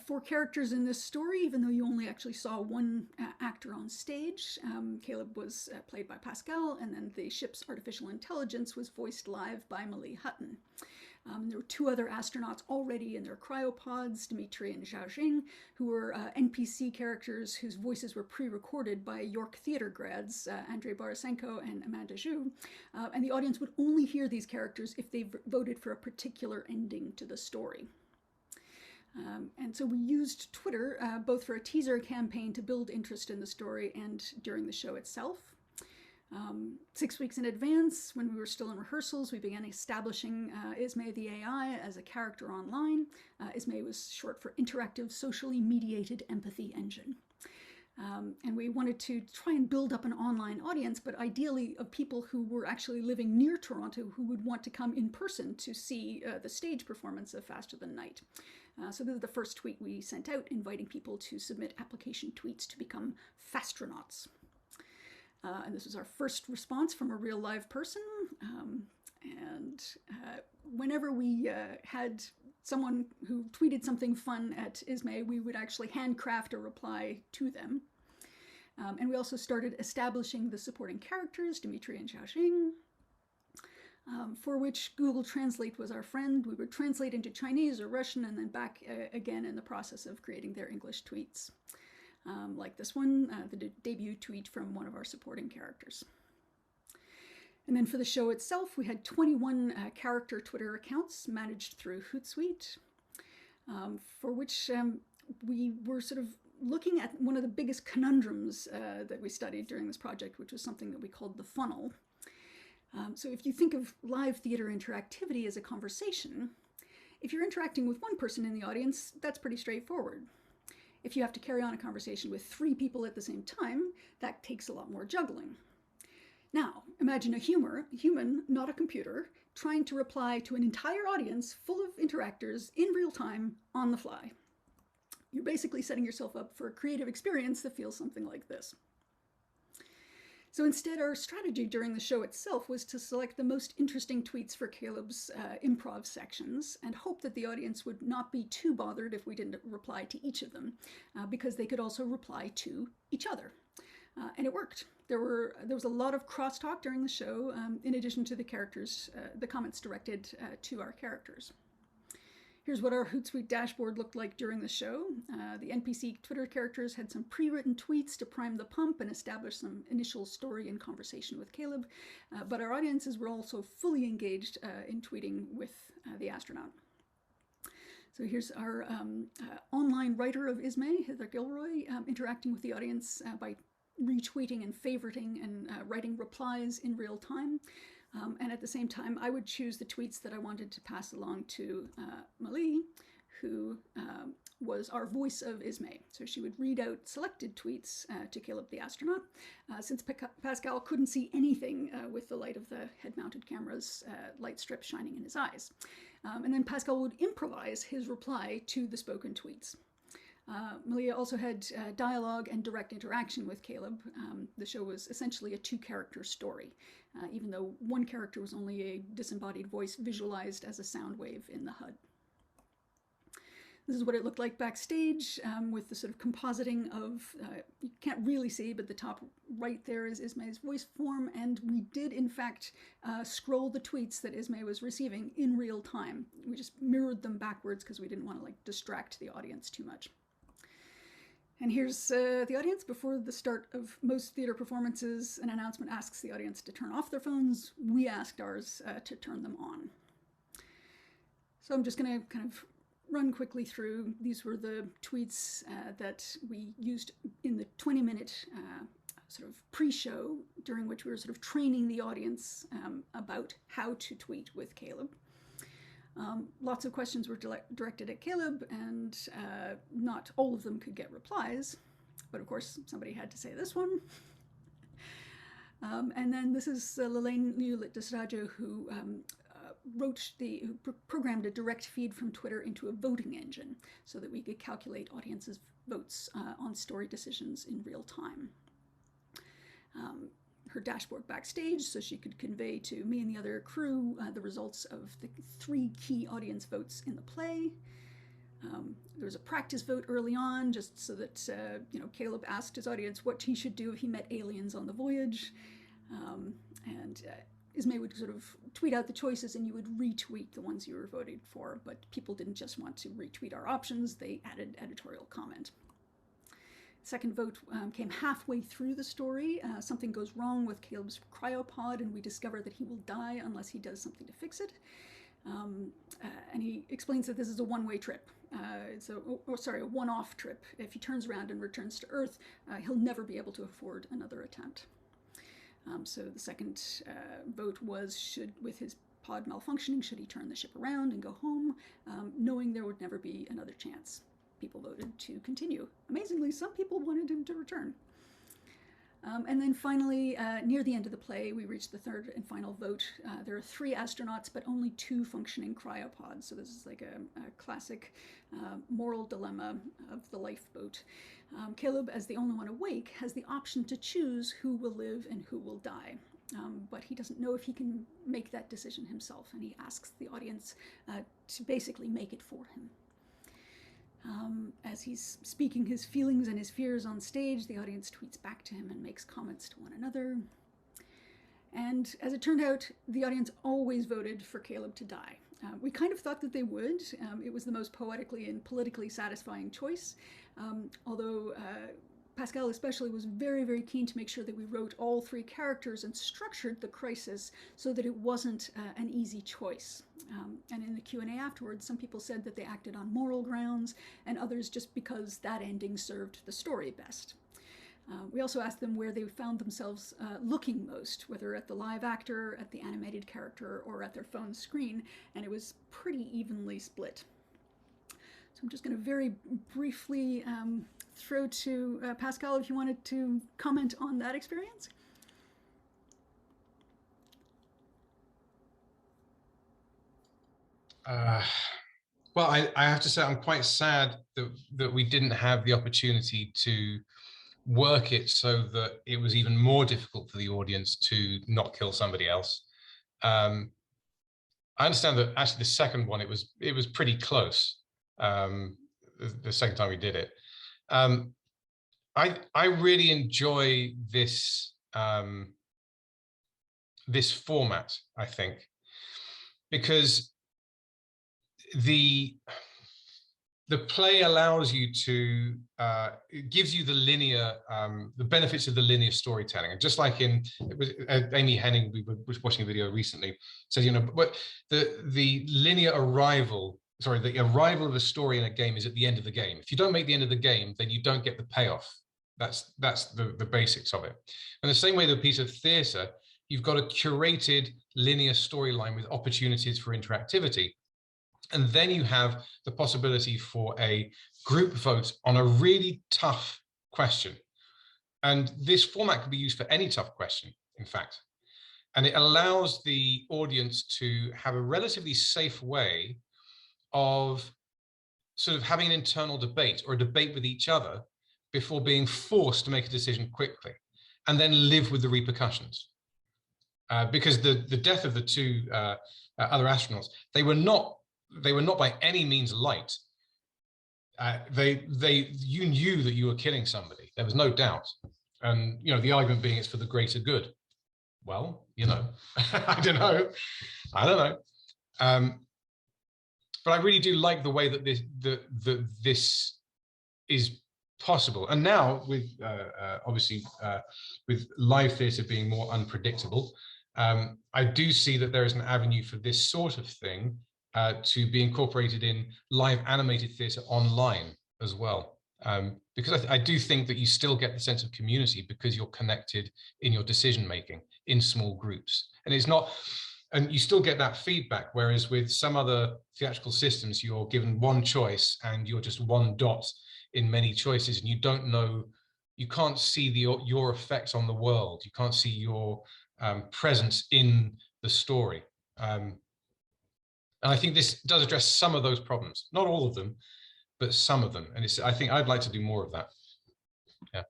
4 characters in this story, even though you only actually saw one actor on stage. Caleb was played by Pascal, and then the ship's artificial intelligence was voiced live by Malie Hutton. There were 2 other astronauts already in their cryopods, Dimitri and Xiaojing, who were NPC characters whose voices were pre-recorded by York theater grads, Andrei Borisenko and Amanda Zhu, and the audience would only hear these characters if they voted for a particular ending to the story. And so we used Twitter both for a teaser campaign to build interest in the story and during the show itself. 6 weeks in advance, when we were still in rehearsals, we began establishing Ismay the AI as a character online. Ismay was short for Interactive Socially Mediated Empathy Engine. And we wanted to try and build up an online audience, but ideally of people who were actually living near Toronto who would want to come in person to see the stage performance of Faster Than Night. So this is the first tweet we sent out, inviting people to submit application tweets to become Fastronauts. And this was our first response from a real live person. Whenever we had someone who tweeted something fun at Ismay, we would actually handcraft a reply to them. And we also started establishing the supporting characters, Dimitri and Xiaojing, for which Google Translate was our friend. We would translate into Chinese or Russian and then back again in the process of creating their English tweets. Like this one, the debut tweet from one of our supporting characters. And then for the show itself, we had 21 character Twitter accounts managed through Hootsuite, for which we were sort of looking at one of the biggest conundrums that we studied during this project, which was something that we called the funnel. So if you think of live theater interactivity as a conversation, if you're interacting with one person in the audience, that's pretty straightforward. If you have to carry on a conversation with 3 people at the same time, that takes a lot more juggling. Now, imagine a human, not a computer, trying to reply to an entire audience full of interactors in real time on the fly. You're basically setting yourself up for a creative experience that feels something like this. So instead, our strategy during the show itself was to select the most interesting tweets for Caleb's improv sections and hope that the audience would not be too bothered if we didn't reply to each of them, because they could also reply to each other. And it worked. There was a lot of crosstalk during the show, in addition to the comments directed to our characters. Here's what our Hootsuite dashboard looked like during the show. The NPC Twitter characters had some pre-written tweets to prime the pump and establish some initial story and conversation with Caleb, but our audiences were also fully engaged in tweeting with the astronaut. So here's our online writer of Ismay, Heather Gilroy, interacting with the audience by retweeting and favoriting and writing replies in real time. And at the same time, I would choose the tweets that I wanted to pass along to Malie, who was our voice of Ismay. So she would read out selected tweets to Caleb the astronaut. Since Pascal couldn't see anything with the light of the head-mounted camera's light strip shining in his eyes. And then Pascal would improvise his reply to the spoken tweets. Malia also had dialogue and direct interaction with Caleb. The show was essentially a two-character story, even though one character was only a disembodied voice visualized as a sound wave in the HUD. This is what it looked like backstage, with the sort of compositing of, you can't really see, but the top right there is Ismay's voice form, and we did in fact scroll the tweets that Ismay was receiving in real time. We just mirrored them backwards because we didn't want to distract the audience too much. And here's the audience before the start of most theater performances. An announcement asks the audience to turn off their phones. We asked ours to turn them on. So I'm just going to kind of run quickly through. These were the tweets that we used in the 20-minute sort of pre-show, during which we were sort of training the audience about how to tweet with Caleb. Lots of questions were directed at Caleb, and not all of them could get replies, but of course somebody had to say this one. And then this is Lelaine Liulit-Desrajo, who programmed a direct feed from Twitter into a voting engine so that we could calculate audiences' votes on story decisions in real time. Her dashboard backstage so she could convey to me and the other crew the results of the 3 key audience votes in the play. There was a practice vote early on, just so that Caleb asked his audience what he should do if he met aliens on the voyage. And Ismay would sort of tweet out the choices and you would retweet the ones you were voting for, but people didn't just want to retweet our options, they added editorial comment. Second vote came halfway through the story. Something goes wrong with Caleb's cryopod, and we discover that he will die unless he does something to fix it. And he explains that this is a one-way trip. It's a one-off trip. If he turns around and returns to Earth, he'll never be able to afford another attempt. So the second vote was, with his pod malfunctioning, should he turn the ship around and go home, knowing there would never be another chance. People voted to continue. Amazingly, some people wanted him to return. And then finally, near the end of the play, we reached the third and final vote. There are 3 astronauts, but only 2 functioning cryopods. So this is like a classic moral dilemma of the lifeboat. Caleb, as the only one awake, has the option to choose who will live and who will die. But he doesn't know if he can make that decision himself, and he asks the audience to basically make it for him. As he's speaking his feelings and his fears on stage, the audience tweets back to him and makes comments to one another. And as it turned out, the audience always voted for Caleb to die. We kind of thought that they would. It was the most poetically and politically satisfying choice, although Pascal especially was very, very keen to make sure that we wrote all 3 characters and structured the crisis so that it wasn't an easy choice. And in the Q&A afterwards, some people said that they acted on moral grounds, and others just because that ending served the story best. We also asked them where they found themselves looking most, whether at the live actor, at the animated character, or at their phone screen, and it was pretty evenly split. So I'm just going to very briefly throw to Pascal if you wanted to comment on that experience. Well, I have to say I'm quite sad that we didn't have the opportunity to work it so that it was even more difficult for the audience to not kill somebody else. I understand that actually the second one, it was pretty close. The second time we did it. I really enjoy this this format, I think, because the play allows you to, it gives you the linear, the benefits of the linear storytelling. And just like in, it was, Amy Henning, we were watching a video recently, says, you know, but the linear arrival, sorry, the arrival of a story in a game is at the end of the game. If you don't make the end of the game, then you don't get the payoff. That's the basics of it. And the same way, the piece of theatre, you've got a curated linear storyline with opportunities for interactivity. And then you have the possibility for a group vote on a really tough question. And this format can be used for any tough question, in fact. And it allows the audience to have a relatively safe way of sort of having an internal debate or a debate with each other before being forced to make a decision quickly, and then live with the repercussions. Because the death of the two other astronauts, they were not by any means light. You knew that you were killing somebody. There was no doubt. And, you know, the argument being it's for the greater good. Well, you know, I don't know. But I really do like the way that this is possible. And now with, obviously, with live theatre being more unpredictable, I do see that there is an avenue for this sort of thing to be incorporated in live animated theatre online as well. Because I do think that you still get the sense of community because you're connected in your decision making in small groups. And it's not, and you still get that feedback, whereas with some other theatrical systems, you're given one choice and you're just one dot in many choices, and you don't know, you can't see your effects on the world. You can't see your presence in the story. And I think this does address some of those problems, not all of them, but some of them. And I think I'd like to do more of that. Yeah.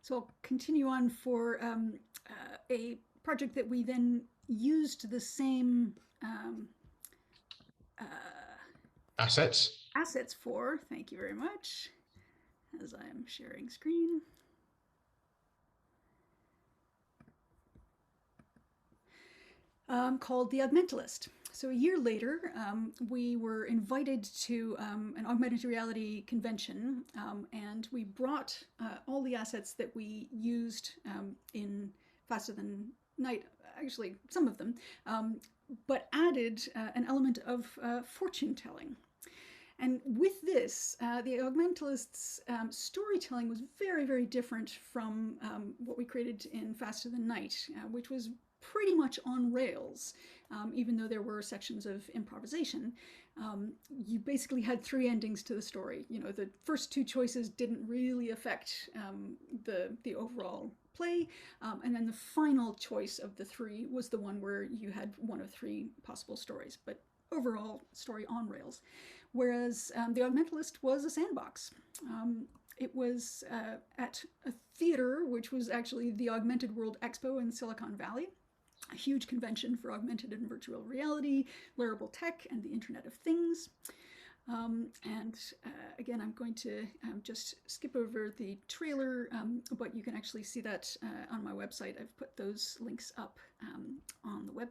So I'll continue on for a project that we then used the same assets for. Thank you very much. As I'm sharing screen. Called The Augmentalist. So a year later, we were invited to an augmented reality convention, and we brought all the assets that we used in Faster Than Night, actually some of them, but added an element of fortune telling. And with this, the Augmentalist's storytelling was very, very different from what we created in Faster Than Night, which was pretty much on rails, even though there were sections of improvisation. You basically had three endings to the story. You know, the first two choices didn't really affect the overall play, and then the final choice of the three was the one where you had one of three possible stories, but overall story on rails. Whereas The Augmentalist was a sandbox. It was at a theater, which was actually the Augmented World Expo in Silicon Valley, a huge convention for augmented and virtual reality, wearable tech, and the Internet of Things. Again, I'm going to just skip over the trailer, but you can actually see that on my website. I've put those links up on the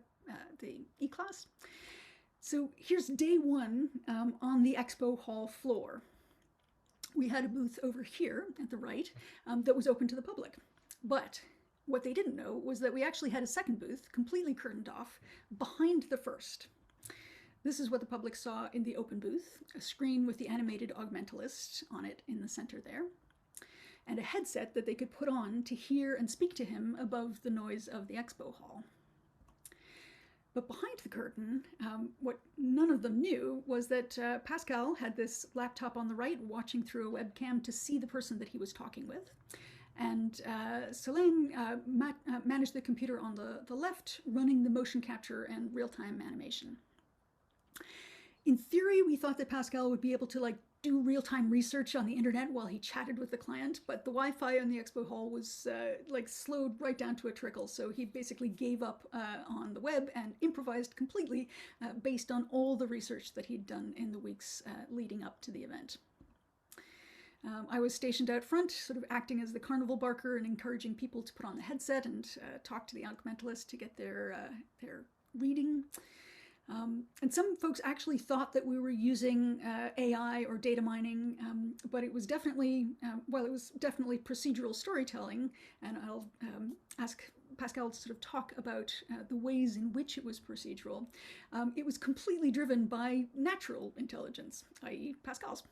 the e-class. So here's day one on the expo hall floor. We had a booth over here at the right that was open to the public. But what they didn't know was that we actually had a second booth, completely curtained off, behind the first. This is what the public saw in the open booth, a screen with the animated Augmentalist on it in the center there, and a headset that they could put on to hear and speak to him above the noise of the expo hall. But behind the curtain, what none of them knew was that Pascal had this laptop on the right watching through a webcam to see the person that he was talking with. And Selene managed the computer on the left, running the motion capture and real-time animation. In theory, we thought that Pascal would be able to do real-time research on the internet while he chatted with the client, but the Wi-Fi in the expo hall was slowed right down to a trickle, so he basically gave up on the web and improvised completely based on all the research that he'd done in the weeks leading up to the event. I was stationed out front, sort of acting as the carnival barker and encouraging people to put on the headset and talk to the Augmentalist to get their reading. And some folks actually thought that we were using AI or data mining, but it was definitely, well, it was definitely procedural storytelling. And I'll ask Pascal to sort of talk about the ways in which it was procedural. It was completely driven by natural intelligence, i.e. Pascal's.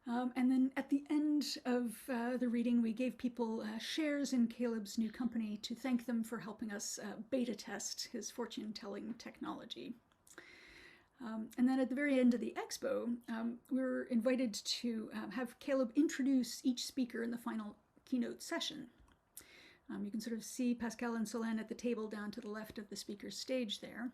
And then at the end of the reading, we gave people shares in Caleb's new company to thank them for helping us beta test his fortune-telling technology. And then at the very end of the expo, we were invited to have Caleb introduce each speaker in the final keynote session. You can sort of see Pascal and Solène at the table down to the left of the speaker's stage there.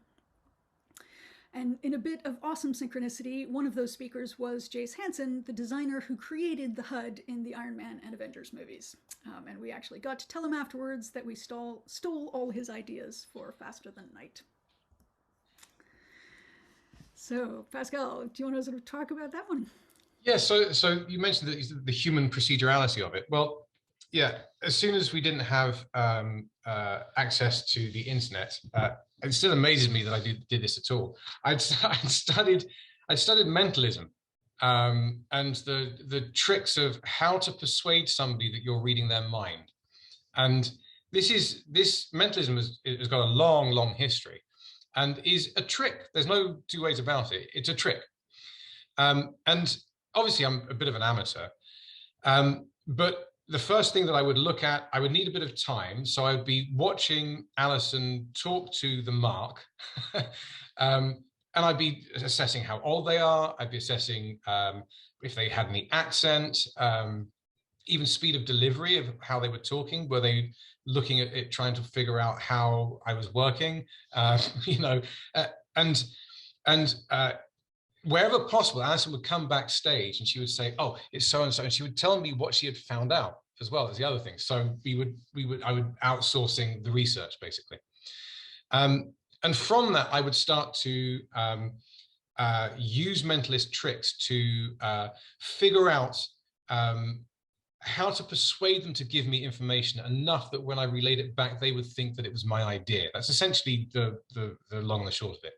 And in a bit of awesome synchronicity, one of those speakers was Jace Hansen, the designer who created the HUD in the Iron Man and Avengers movies. And we actually got to tell him afterwards that we stole all his ideas for Faster Than Night. So, Pascal, do you want to sort of talk about that one? Yeah, so you mentioned the human procedurality of it. Well, yeah, as soon as we didn't have access to the internet, it still amazes me that I did this at all. I'd studied mentalism and the tricks of how to persuade somebody that you're reading their mind. And this mentalism has got a long history and is a trick. There's no two ways about it. It's a trick. And obviously I'm a bit of an amateur, but the first thing that I would look at, I would need a bit of time. So I would be watching Alison talk to the mark. And I'd be assessing how old they are. I'd be assessing if they had any accent, even speed of delivery of how they were talking. Were they looking at it, trying to figure out how I was working? Wherever possible, Alison would come backstage and she would say, "Oh, it's so and so," and she would tell me what she had found out as well as the other things. So I would outsourcing the research basically, and from that I would start to use mentalist tricks to figure out how to persuade them to give me information enough that when I relayed it back, they would think that it was my idea. That's essentially the long and the short of it.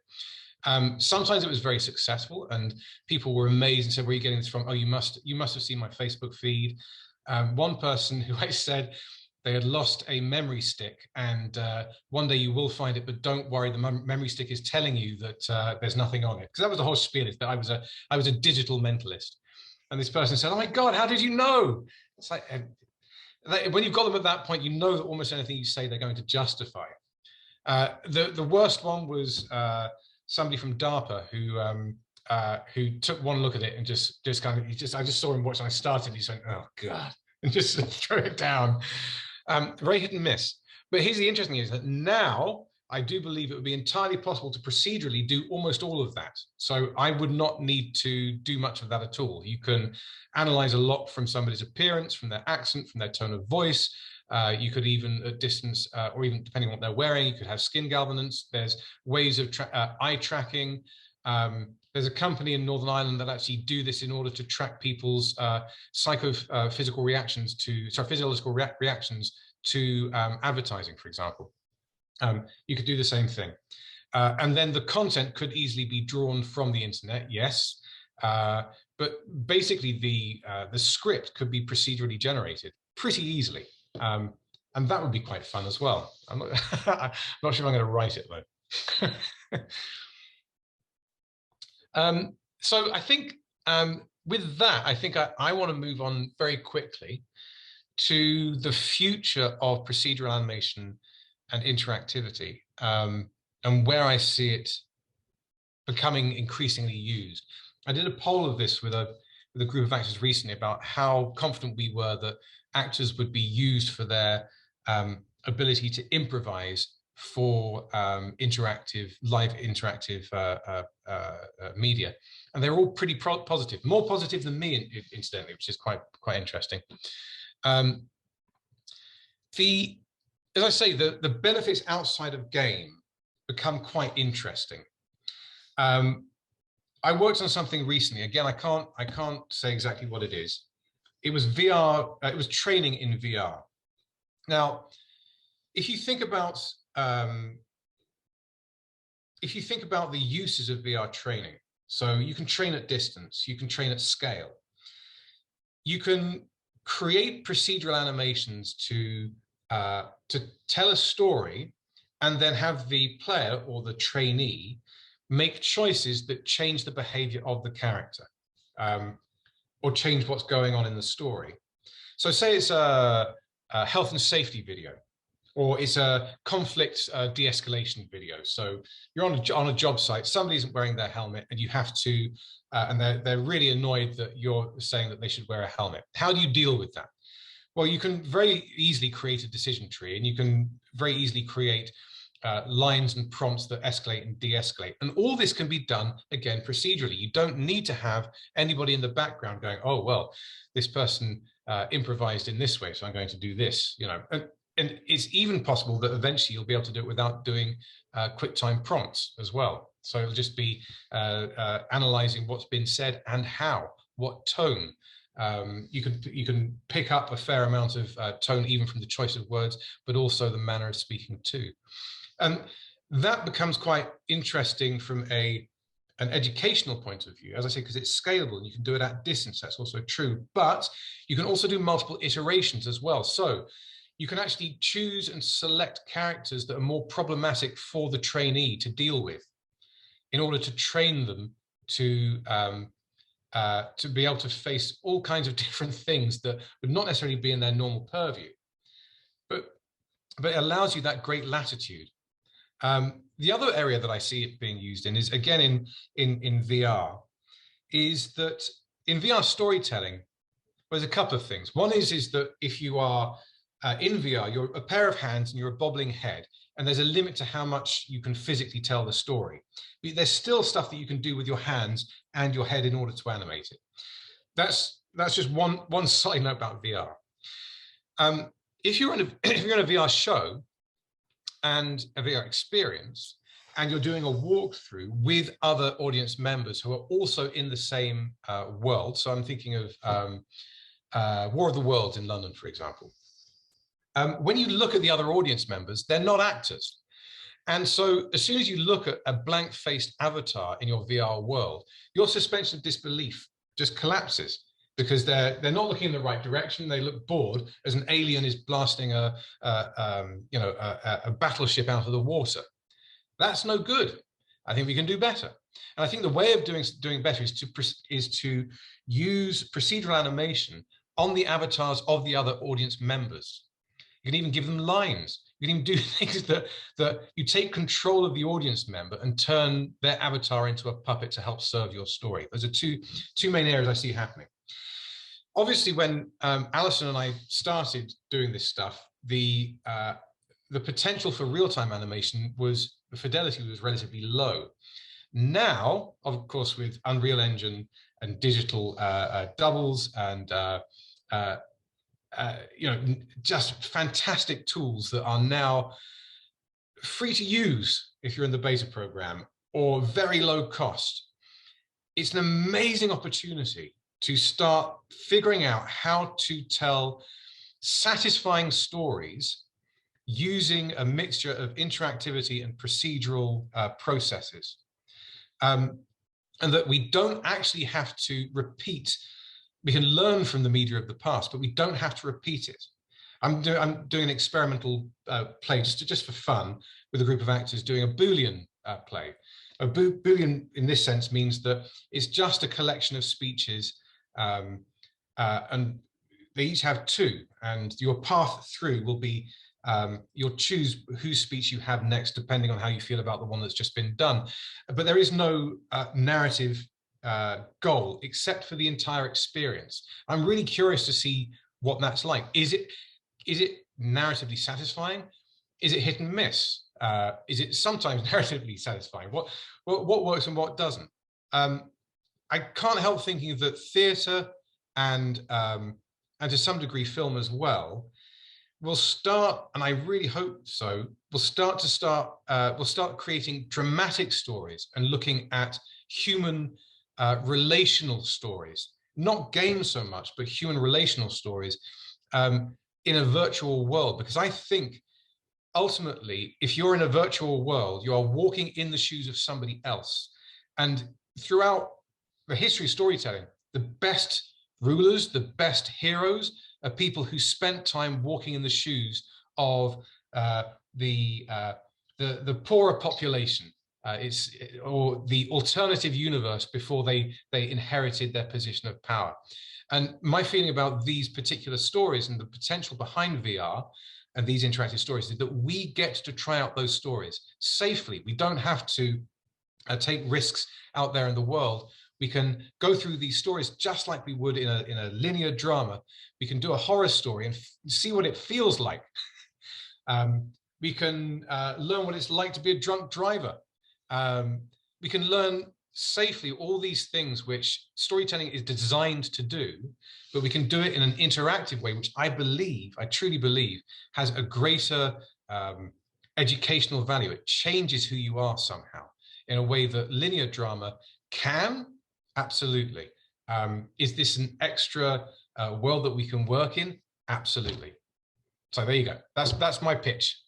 Sometimes it was very successful and people were amazed and said, "Where are you getting this from?" "Oh, you must have seen my Facebook feed." One person who I said they had lost a memory stick and one day you will find it, but don't worry, the memory stick is telling you that there's nothing on it. Because that was the whole spiel, is that I was a digital mentalist. And this person said, "Oh my God, how did you know?" It's like, when you've got them at that point, you know that almost anything you say, they're going to justify. The worst one was somebody from DARPA who took one look at it and I just saw him watch and I started and he just went, "Oh God," and just threw it down. Very hit and miss. But here's the interesting thing, is that now I do believe it would be entirely possible to procedurally do almost all of that. So I would not need to do much of that at all. You can analyze a lot from somebody's appearance, from their accent, from their tone of voice. You could even at distance, or even depending on what they're wearing, you could have skin galvanance. There's ways of eye tracking. There's a company in Northern Ireland that actually do this in order to track people's physiological reactions to advertising, for example. You could do the same thing. And then the content could easily be drawn from the internet, yes. But basically the script could be procedurally generated pretty easily. And that would be quite fun as well. I'm not sure if I'm going to write it though. So I think with that, I think I want to move on very quickly to the future of procedural animation and interactivity, and where I see it becoming increasingly used. I did a poll of this with a group of actors recently about how confident we were that actors would be used for their ability to improvise for live interactive media, and they're all pretty positive, more positive than me, incidentally, which is quite interesting. As I say, the benefits outside of game become quite interesting. I worked on something recently. Again, I can't say exactly what it is. It was VR. It was training in VR. Now, if you think about if you think about the uses of VR training, so you can train at distance, you can train at scale, you can create procedural animations to tell a story and then have the player or the trainee make choices that change the behavior of the character, or change what's going on in the story. So say it's a health and safety video, or it's a conflict de-escalation video. So you're on a job site, somebody isn't wearing their helmet, and you have to, and they're really annoyed that you're saying that they should wear a helmet. How do you deal with that? Well, you can very easily create a decision tree, and you can very easily create lines and prompts that escalate and de-escalate. And all this can be done, again, procedurally. You don't need to have anybody in the background going, oh, well, this person improvised in this way, so I'm going to do this, you know. And it's even possible that eventually you'll be able to do it without doing QuickTime prompts as well. So it'll just be analyzing what's been said and how, what tone. You can pick up a fair amount of tone even from the choice of words, but also the manner of speaking too. And that becomes quite interesting from an educational point of view, as I say, because it's scalable and you can do it at distance. That's also true, but you can also do multiple iterations as well. So you can actually choose and select characters that are more problematic for the trainee to deal with in order to train them to be able to face all kinds of different things that would not necessarily be in their normal purview. But it allows you that great latitude. The other area that I see it being used in is, again, in VR, is that in VR storytelling, there's a couple of things. One is that if you are in VR, you're a pair of hands and you're a bobbling head, and there's a limit to how much you can physically tell the story. But there's still stuff that you can do with your hands and your head in order to animate it. That's just one side note about VR. If you're in a VR show and a VR experience, and you're doing a walkthrough with other audience members who are also in the same world, so I'm thinking of War of the Worlds in London, for example. When you look at the other audience members, they're not actors. And so as soon as you look at a blank-faced avatar in your VR world, your suspension of disbelief just collapses because they're not looking in the right direction. They look bored as an alien is blasting a battleship out of the water. That's no good. I think we can do better. And I think the way of doing better is to use procedural animation on the avatars of the other audience members. You can even give them lines. You can even do things that you take control of the audience member and turn their avatar into a puppet to help serve your story. Those are two main areas I see happening. Obviously, when Alison and I started doing this stuff, the potential for real-time animation the fidelity was relatively low. Now, of course, with Unreal Engine and digital doubles and just fantastic tools that are now free to use if you're in the beta program or very low cost. It's an amazing opportunity to start figuring out how to tell satisfying stories using a mixture of interactivity and procedural processes. And that we don't actually have to repeat. We can learn from the media of the past, but we don't have to repeat it. I'm doing an experimental play just for fun with a group of actors doing a Boolean play. A Boolean in this sense means that it's just a collection of speeches and they each have two, and your path through will be you'll choose whose speech you have next depending on how you feel about the one that's just been done. But there is no narrative goal except for the entire experience. I'm really curious to see what that's like. Is it narratively satisfying? Is it hit and miss? Is it sometimes narratively satisfying? What works and what doesn't? I can't help thinking that theatre and to some degree film as well will start, and I really hope so, we'll start creating dramatic stories and looking at human relational stories, not games so much, but human relational stories in a virtual world, because I think ultimately, if you're in a virtual world, you are walking in the shoes of somebody else. And throughout the history of storytelling, the best rulers, the best heroes are people who spent time walking in the shoes of the poorer population, or the alternative universe before they inherited their position of power. And my feeling about these particular stories and the potential behind VR and these interactive stories is that we get to try out those stories safely. We don't have to take risks out there in the world. We can go through these stories just like we would in a linear drama. We can do a horror story and see what it feels like. We can learn what it's like to be a drunk driver. We can learn safely all these things which storytelling is designed to do, but we can do it in an interactive way, which I truly believe, has a greater educational value. It changes who you are somehow in a way that linear drama can. Absolutely. Is this an extra world that we can work in? Absolutely. So there you go. That's my pitch.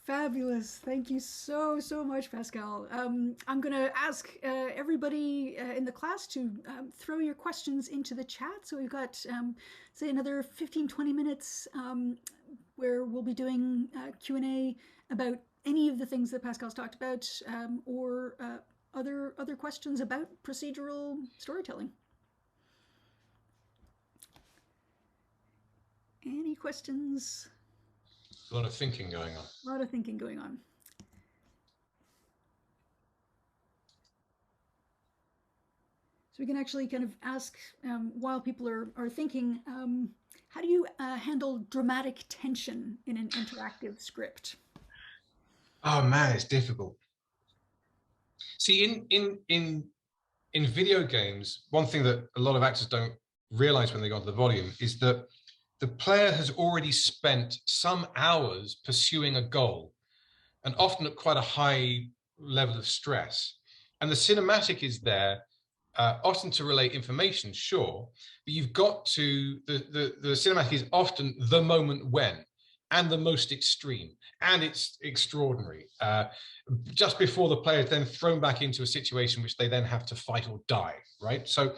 Fabulous. Thank you so much, Pascal. I'm going to ask everybody in the class to throw your questions into the chat. So we've got, say, another 15-20 minutes where we'll be doing Q&A about any of the things that Pascal's talked about, or other questions about procedural storytelling. Any questions? A lot of thinking going on. A lot of thinking going on. So we can actually kind of ask, while people are thinking, how do you handle dramatic tension in an interactive script? Oh man, it's difficult. See, in video games, one thing that a lot of actors don't realize when they go onto the volume is that the player has already spent some hours pursuing a goal, and often at quite a high level of stress. And the cinematic is there, often to relay information, sure, but you've got to, the cinematic is often the moment when, and the most extreme, and it's extraordinary. Just before the player is then thrown back into a situation which they then have to fight or die, right? So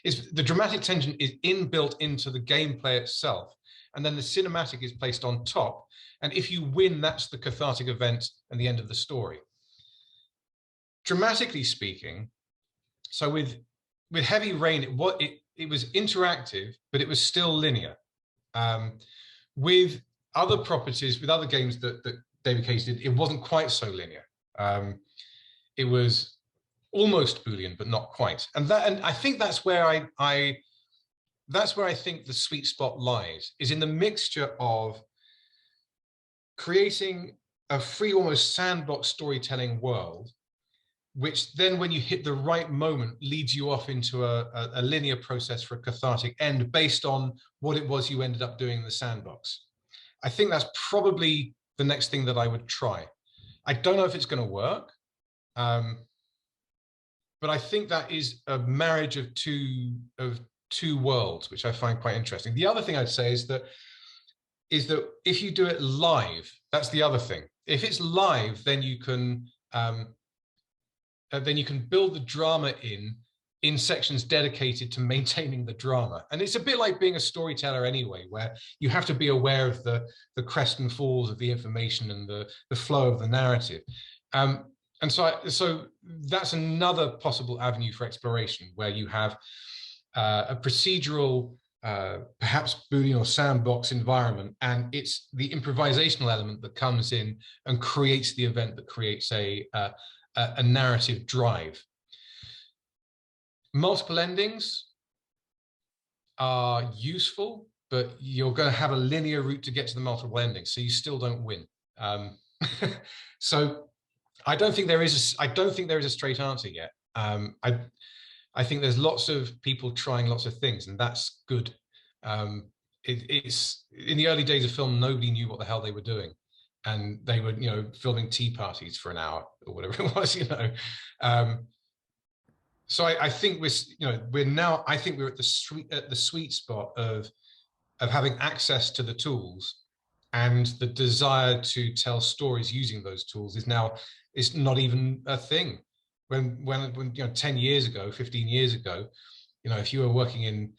the dramatic tension is inbuilt into the gameplay itself, and then the cinematic is placed on top. And if you win, that's the cathartic event and the end of the story. Dramatically speaking, so with Heavy Rain, it was interactive, but it was still linear. With other properties, with other games that David Cage did, it wasn't quite so linear. It was almost Boolean, but not quite. And I think that's where I think the sweet spot lies, is in the mixture of creating a free, almost sandbox storytelling world, which then when you hit the right moment leads you off into a linear process for a cathartic end based on what it was you ended up doing in the sandbox. I think that's probably the next thing that I would try. I don't know if it's going to work, but I think that is a marriage of two worlds, which I find quite interesting. The other thing I'd say is that if you do it live, that's the other thing. If it's live, then you can build the drama in sections dedicated to maintaining the drama. And it's a bit like being a storyteller anyway, where you have to be aware of the crest and falls of the information and the flow of the narrative. And so that's another possible avenue for exploration, where you have a procedural, perhaps Boolean or sandbox environment, and it's the improvisational element that comes in and creates the event that creates a narrative drive. Multiple endings are useful, but you're going to have a linear route to get to the multiple endings, so you still don't win. So I don't think there is a straight answer yet. I think there's lots of people trying lots of things, and that's good. It's in the early days of film, nobody knew what the hell they were doing, and they were, filming tea parties for an hour or whatever it was, So I think we're now. I think we're at the sweet spot of having access to the tools and the desire to tell stories using those tools is not even a thing. When 10 years ago, 15 years ago, if you were working in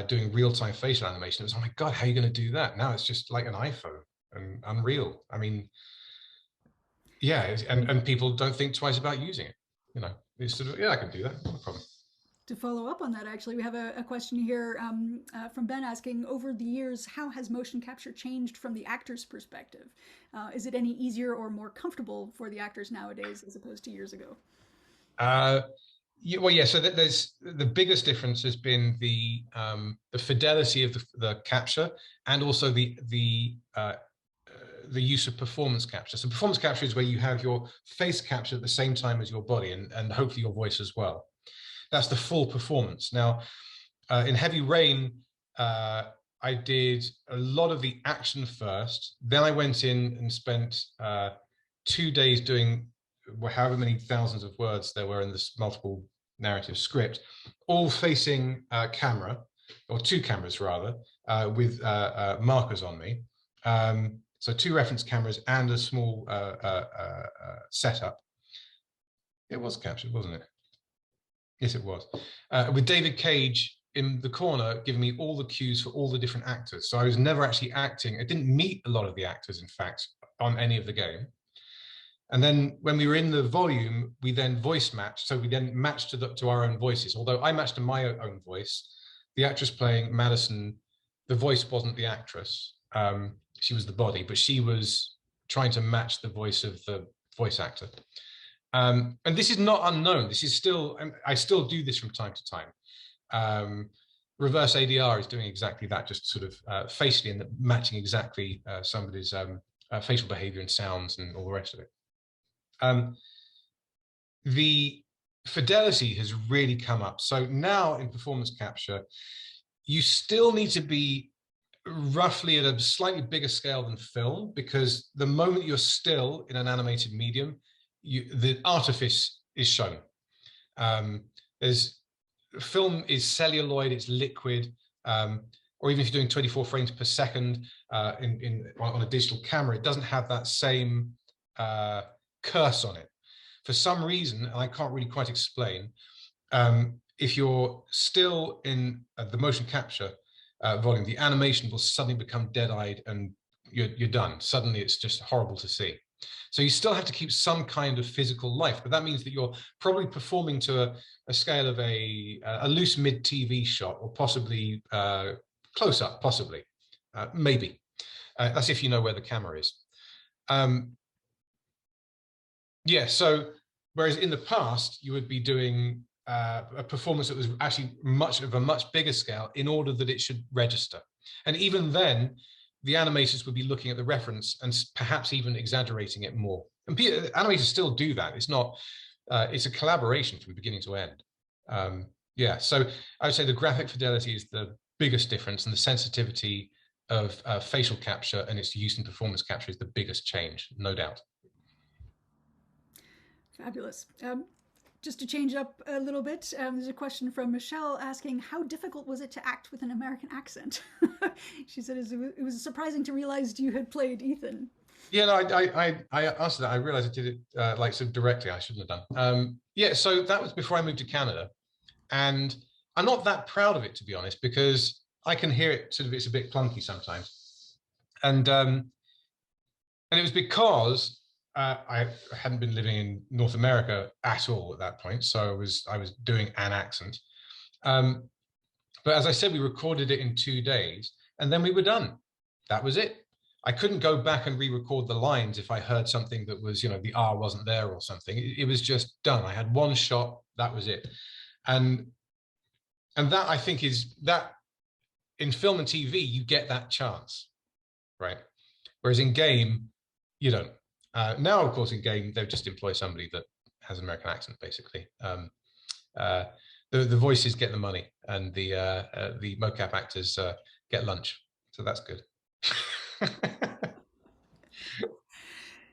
doing real-time facial animation, it was, oh my God, how are you going to do that? Now it's just like an iPhone and Unreal. I mean, yeah, and people don't think twice about using it. It's sort of, yeah, I can do that, no problem. To follow up on that, actually, we have a question here from Ben asking, over the years, how has motion capture changed from the actor's perspective? Is it any easier or more comfortable for the actors nowadays as opposed to years ago? So there's the biggest difference has been the fidelity of the capture, and also the use of performance capture. So performance capture is where you have your face captured at the same time as your body, and hopefully your voice as well. That's the full performance. Now, in Heavy Rain, I did a lot of the action first. Then I went in and spent 2 days doing however many thousands of words there were in this multiple narrative script, all facing camera, or two cameras rather, with markers on me. So 2 reference cameras and a small setup. It was captured, wasn't it? Yes, it was. With David Cage in the corner giving me all the cues for all the different actors. So I was never actually acting. I didn't meet a lot of the actors, in fact, on any of the game. And then when we were in the volume, we then voice matched. So we then matched to our own voices. Although I matched to my own voice, the actress playing Madison, the voice wasn't the actress. She was the body, but she was trying to match the voice of the voice actor. And this is not unknown. This is still, I still do this from time to time. Reverse ADR is doing exactly that, just sort of facially and matching exactly somebody's facial behavior and sounds and all the rest of it. The fidelity has really come up. So now in performance capture, you still need to be roughly at a slightly bigger scale than film, because the moment you're still in an animated medium, the artifice is shown. Film is celluloid, it's liquid, or even if you're doing 24 frames per second on a digital camera, it doesn't have that same curse on it. For some reason, and I can't really quite explain, if you're still in the motion capture volume, the animation will suddenly become dead-eyed and you're done. Suddenly it's just horrible to see. So you still have to keep some kind of physical life, but that means that you're probably performing to a scale of a loose mid-TV shot, or possibly close-up, possibly, maybe. That's if you know where the camera is. Yeah, so whereas in the past, you would be doing a performance that was actually a much bigger scale in order that it should register. And even then, the animators would be looking at the reference and perhaps even exaggerating it more. And animators still do that. It's not, it's a collaboration from beginning to end. Yeah, so I would say the graphic fidelity is the biggest difference, and the sensitivity of facial capture and its use in performance capture is the biggest change, no doubt. Fabulous. Just to change up a little bit, there's a question from Michelle asking, how difficult was it to act with an American accent? She said it was surprising to realize you had played Ethan. Yeah, no, I answered that. I realized I did it like sort of directly. I shouldn't have done. Yeah, so that was before I moved to Canada. And I'm not that proud of it, to be honest, because I can hear it sort of, it's a bit clunky sometimes. And it was because I hadn't been living in North America at all at that point, so I was doing an accent. But as I said, we recorded it in 2 days, and then we were done. That was it. I couldn't go back and re-record the lines if I heard something that was, the R wasn't there or something. It was just done. I had one shot. That was it. And that, I think, is that in film and TV, you get that chance, right? Whereas in game, you don't. Now, of course, in game, they'll just employ somebody that has an American accent, basically. The voices get the money, and the mocap actors get lunch. So that's good.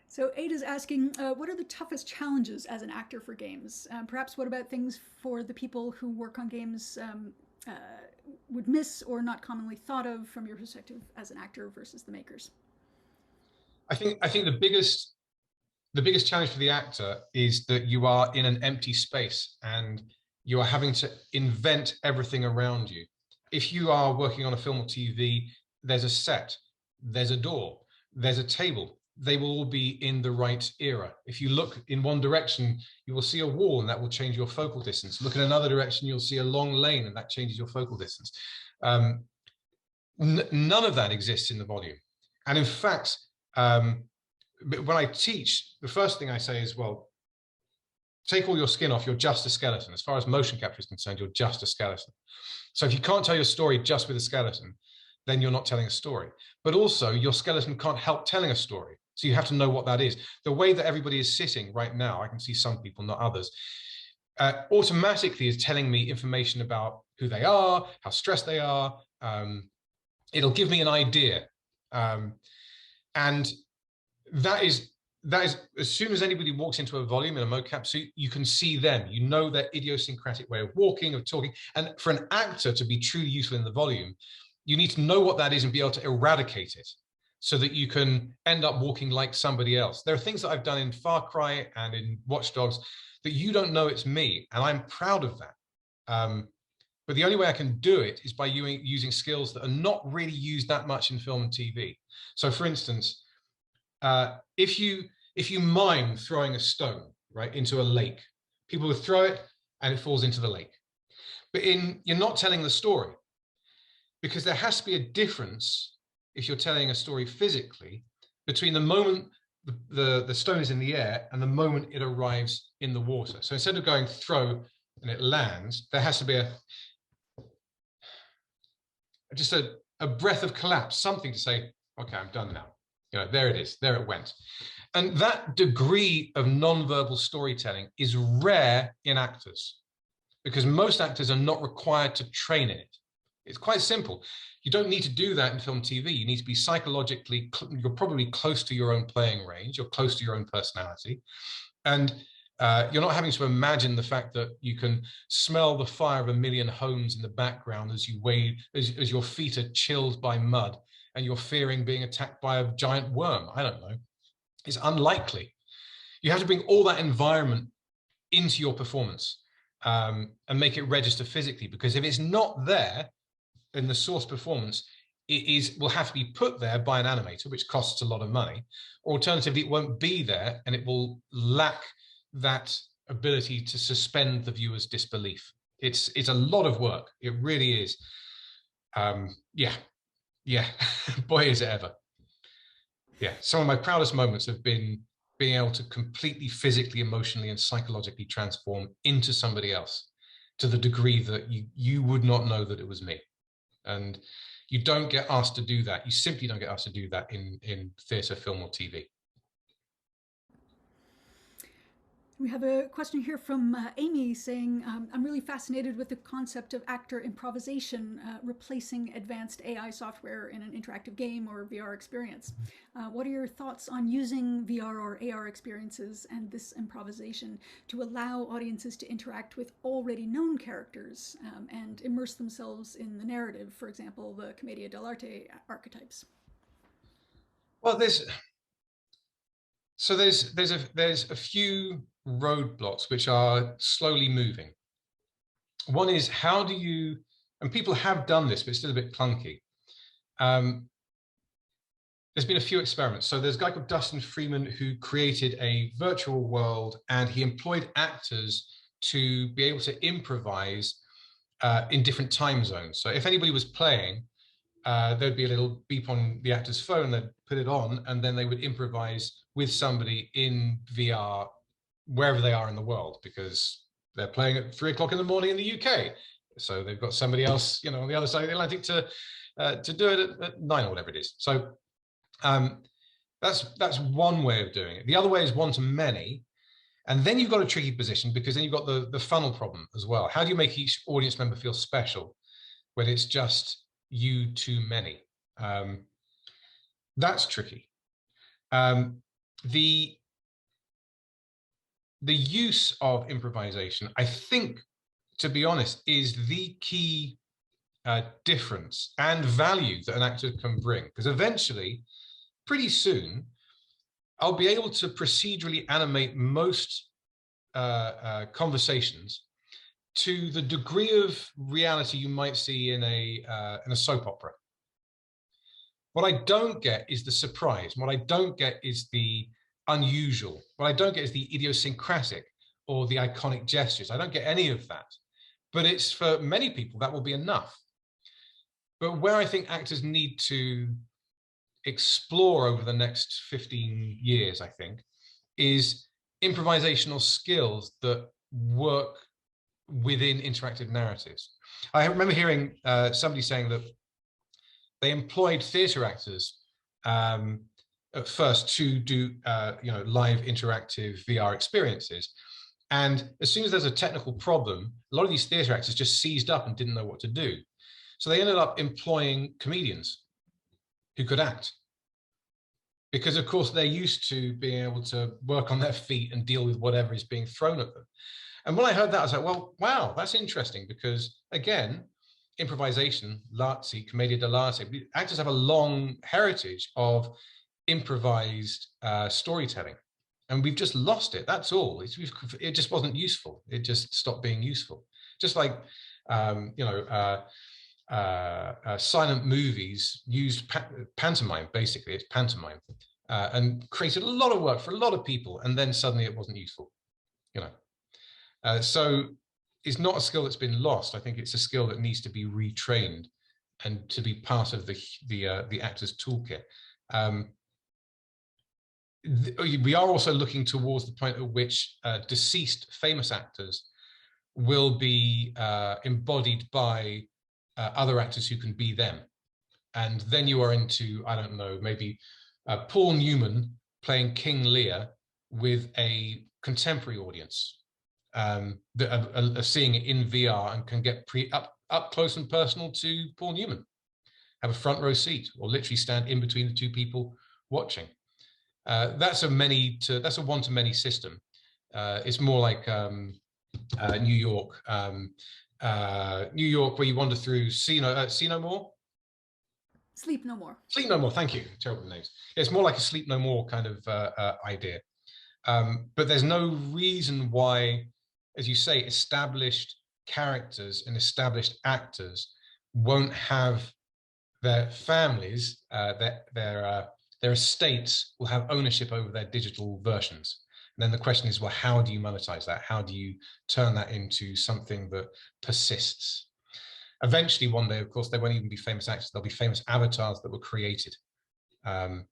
So Ada's asking, what are the toughest challenges as an actor for games? Perhaps what about things for the people who work on games would miss or not commonly thought of from your perspective as an actor versus the makers? I think the biggest challenge for the actor is that you are in an empty space and you are having to invent everything around you. If you are working on a film or TV, there's a set, there's a door, there's a table. They will all be in the right era. If you look in one direction, you will see a wall and that will change your focal distance. Look in another direction, you'll see a long lane and that changes your focal distance. None of that exists in the volume. And in fact, when I teach, the first thing I say is, well, take all your skin off, you're just a skeleton. As far as motion capture is concerned, you're just a skeleton. So if you can't tell your story just with a skeleton, then you're not telling a story. But also, your skeleton can't help telling a story. So you have to know what that is. The way that everybody is sitting right now, I can see some people, not others, automatically is telling me information about who they are, how stressed they are. It'll give me an idea. And that is, as soon as anybody walks into a volume in a mocap suit, you can see them. You know their idiosyncratic way of walking, of talking. And for an actor to be truly useful in the volume, you need to know what that is and be able to eradicate it so that you can end up walking like somebody else. There are things that I've done in Far Cry and in Watch Dogs that you don't know it's me, and I'm proud of that. But the only way I can do it is by using skills that are not really used that much in film and TV. So for instance, if you mime throwing a stone, right, into a lake, people will throw it and it falls into the lake. But you're not telling the story, because there has to be a difference if you're telling a story physically between the moment the stone is in the air and the moment it arrives in the water. So instead of going throw and it lands, there has to be just a breath of collapse, something to say, okay, I'm done now. You know, there it is, there it went. And that degree of non-verbal storytelling is rare in actors, because most actors are not required to train in it. It's quite simple. You don't need to do that in film and TV. You need to be psychologically, you're probably close to your own playing range, you're close to your own personality. And you're not having to imagine the fact that you can smell the fire of a million homes in the background as you wade, as your feet are chilled by mud and you're fearing being attacked by a giant worm. I don't know. It's unlikely. You have to bring all that environment into your performance and make it register physically, because if it's not there in the source performance, will have to be put there by an animator, which costs a lot of money, or alternatively, it won't be there and it will lack that ability to suspend the viewer's disbelief. It's a lot of work. It really is. Yeah. Boy, is it ever. Yeah, some of my proudest moments have been being able to completely physically, emotionally, and psychologically transform into somebody else to the degree that you would not know that it was me. And you don't get asked to do that. You simply don't get asked to do that in theatre, film, or TV. We have a question here from Amy saying, I'm really fascinated with the concept of actor improvisation replacing advanced AI software in an interactive game or VR experience. What are your thoughts on using VR or AR experiences and this improvisation to allow audiences to interact with already known characters and immerse themselves in the narrative, for example, the Commedia dell'arte archetypes? Well, there's a few roadblocks which are slowly moving. One is, how do you, and people have done this, but it's still a bit clunky. There's been a few experiments. So there's a guy called Dustin Freeman who created a virtual world, and he employed actors to be able to improvise in different time zones. So if anybody was playing, there'd be a little beep on the actor's phone, they'd put it on, and then they would improvise with somebody in VR wherever they are in the world, because they're playing at 3 o'clock in the morning in the UK. So they've got somebody else, you know, on the other side of the Atlantic to do it at 9 or whatever it is. So that's one way of doing it. The other way is one-to-many. And then you've got a tricky position, because then you've got the funnel problem as well. How do you make each audience member feel special when it's just you too many? That's tricky. The use of improvisation, I think, to be honest, is the key difference and value that an actor can bring. Because eventually, pretty soon, I'll be able to procedurally animate most conversations to the degree of reality you might see in a soap opera. What I don't get is the surprise. What I don't get is the unusual. What I don't get is the idiosyncratic or the iconic gestures. I don't get any of that. But it's, for many people, that will be enough. But where I think actors need to explore over the next 15 years, I think, is improvisational skills that work within interactive narratives. I remember hearing somebody saying that they employed theatre actors at first to do live interactive VR experiences. And as soon as there's a technical problem, a lot of these theatre actors just seized up and didn't know what to do. So they ended up employing comedians who could act. Because of course they're used to being able to work on their feet and deal with whatever is being thrown at them. And when I heard that, I was like, well, wow, that's interesting, because again, improvisation, l'arte, commedia dell'arte, actors have a long heritage of improvised storytelling, and we've just lost it. That's all. It just wasn't useful. It just stopped being useful. Just like, silent movies used pantomime, basically. It's pantomime, and created a lot of work for a lot of people, and then suddenly it wasn't useful, so it's not a skill that's been lost. I think it's a skill that needs to be retrained and to be part of the actor's toolkit. We are also looking towards the point at which deceased famous actors will be embodied by other actors who can be them. And then you are into, I don't know, maybe Paul Newman playing King Lear with a contemporary audience that are seeing it in VR and can get up close and personal to Paul Newman, have a front row seat, or literally stand in between the two people watching. That's a one-to-many system. It's more like New York, where you wander through See No More. Sleep No More. Sleep No More. Thank you. Terrible names. It's more like a Sleep No More kind of idea. But there's no reason why, as you say, established characters and established actors won't have their families, their estates will have ownership over their digital versions. And then the question is, well, how do you monetize that? How do you turn that into something that persists? Eventually, one day, of course, they won't even be famous actors. They'll be famous avatars that were created, and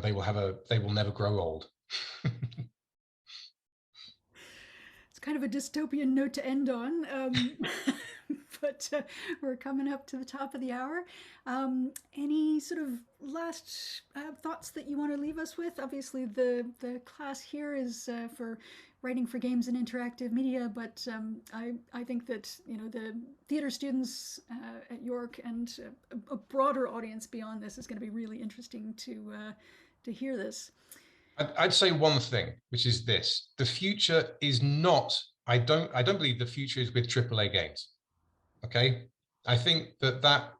they will never grow old. It's kind of a dystopian note to end on, but we're coming up to the top of the hour. Any sort of last thoughts that you want to leave us with? Obviously, the class here is for writing for games and interactive media, but I think that the theater students at York and a broader audience beyond this is going to be really interesting to hear this. I'd say one thing, which is this: the future is not. I don't believe the future is with AAA games. Okay, I think that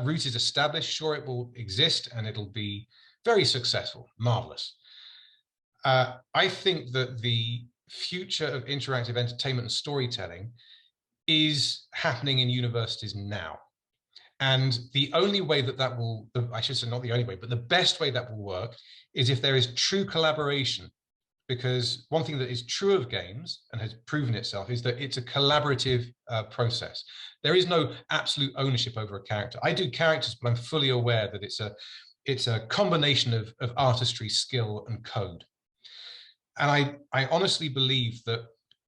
route is established. Sure, it will exist and it'll be very successful, marvelous. I think that the future of interactive entertainment and storytelling is happening in universities now. And the only way that will, I should say not the only way, but the best way that will work is if there is true collaboration. Because one thing that is true of games and has proven itself is that it's a collaborative process. There is no absolute ownership over a character. I do characters, but I'm fully aware that it's a combination of artistry, skill, and code. And I honestly believe that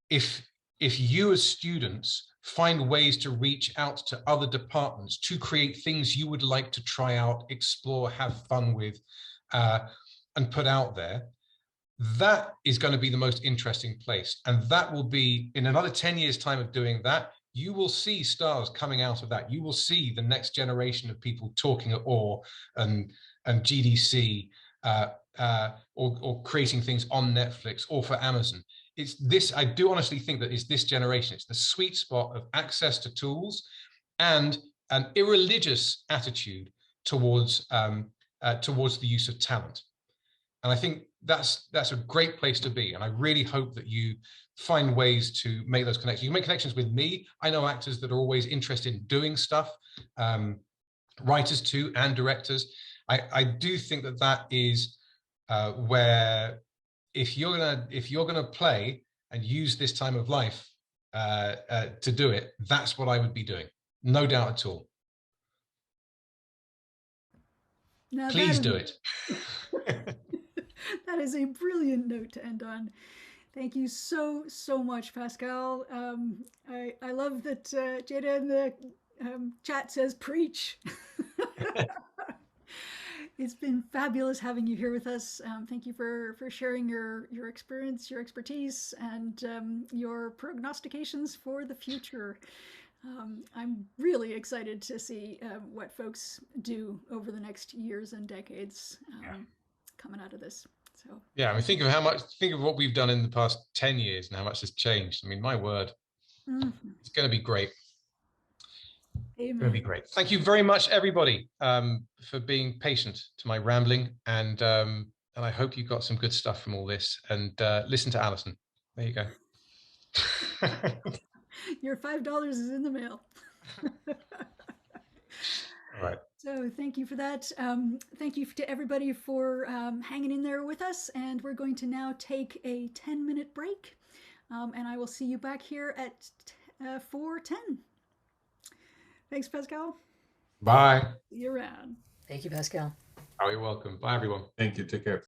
if you as students find ways to reach out to other departments to create things you would like to try out, explore, have fun with, and put out there, that is going to be the most interesting place. And that will be, in another 10 years' time of doing that, you will see stars coming out of that. You will see the next generation of people talking at OR and GDC, or creating things on Netflix or for Amazon. It's this, I do honestly think that it's this generation. It's the sweet spot of access to tools and an irreligious attitude towards the use of talent. And I think that's a great place to be. And I really hope that you find ways to make those connections. You can make connections with me. I know actors that are always interested in doing stuff, writers too, and directors. I do think that is where if you're gonna play and use this time of life to do it, that's what I would be doing. No doubt at all. Now Please do it. That is a brilliant note to end on. Thank you so much, Pascal. I love that Jada in the chat says preach. It's been fabulous having you here with us. Thank you for sharing your experience, your expertise, and your prognostications for the future. I'm really excited to see what folks do over the next years and decades coming out of this. So yeah, I mean, think of what we've done in the past 10 years and how much has changed. I mean, my word, it's going to be great. Amen. Going to be great. Thank you very much, everybody, for being patient to my rambling, and I hope you got some good stuff from all this. And listen to Alison. There you go. Your $5 is in the mail. All right. So thank you for that. Thank you to everybody for hanging in there with us. And we're going to now take a 10-minute break. And I will see you back here at 4:10. Thanks, Pascal. Bye. See you around. Thank you, Pascal. Oh, you're welcome. Bye, everyone. Thank you. Take care.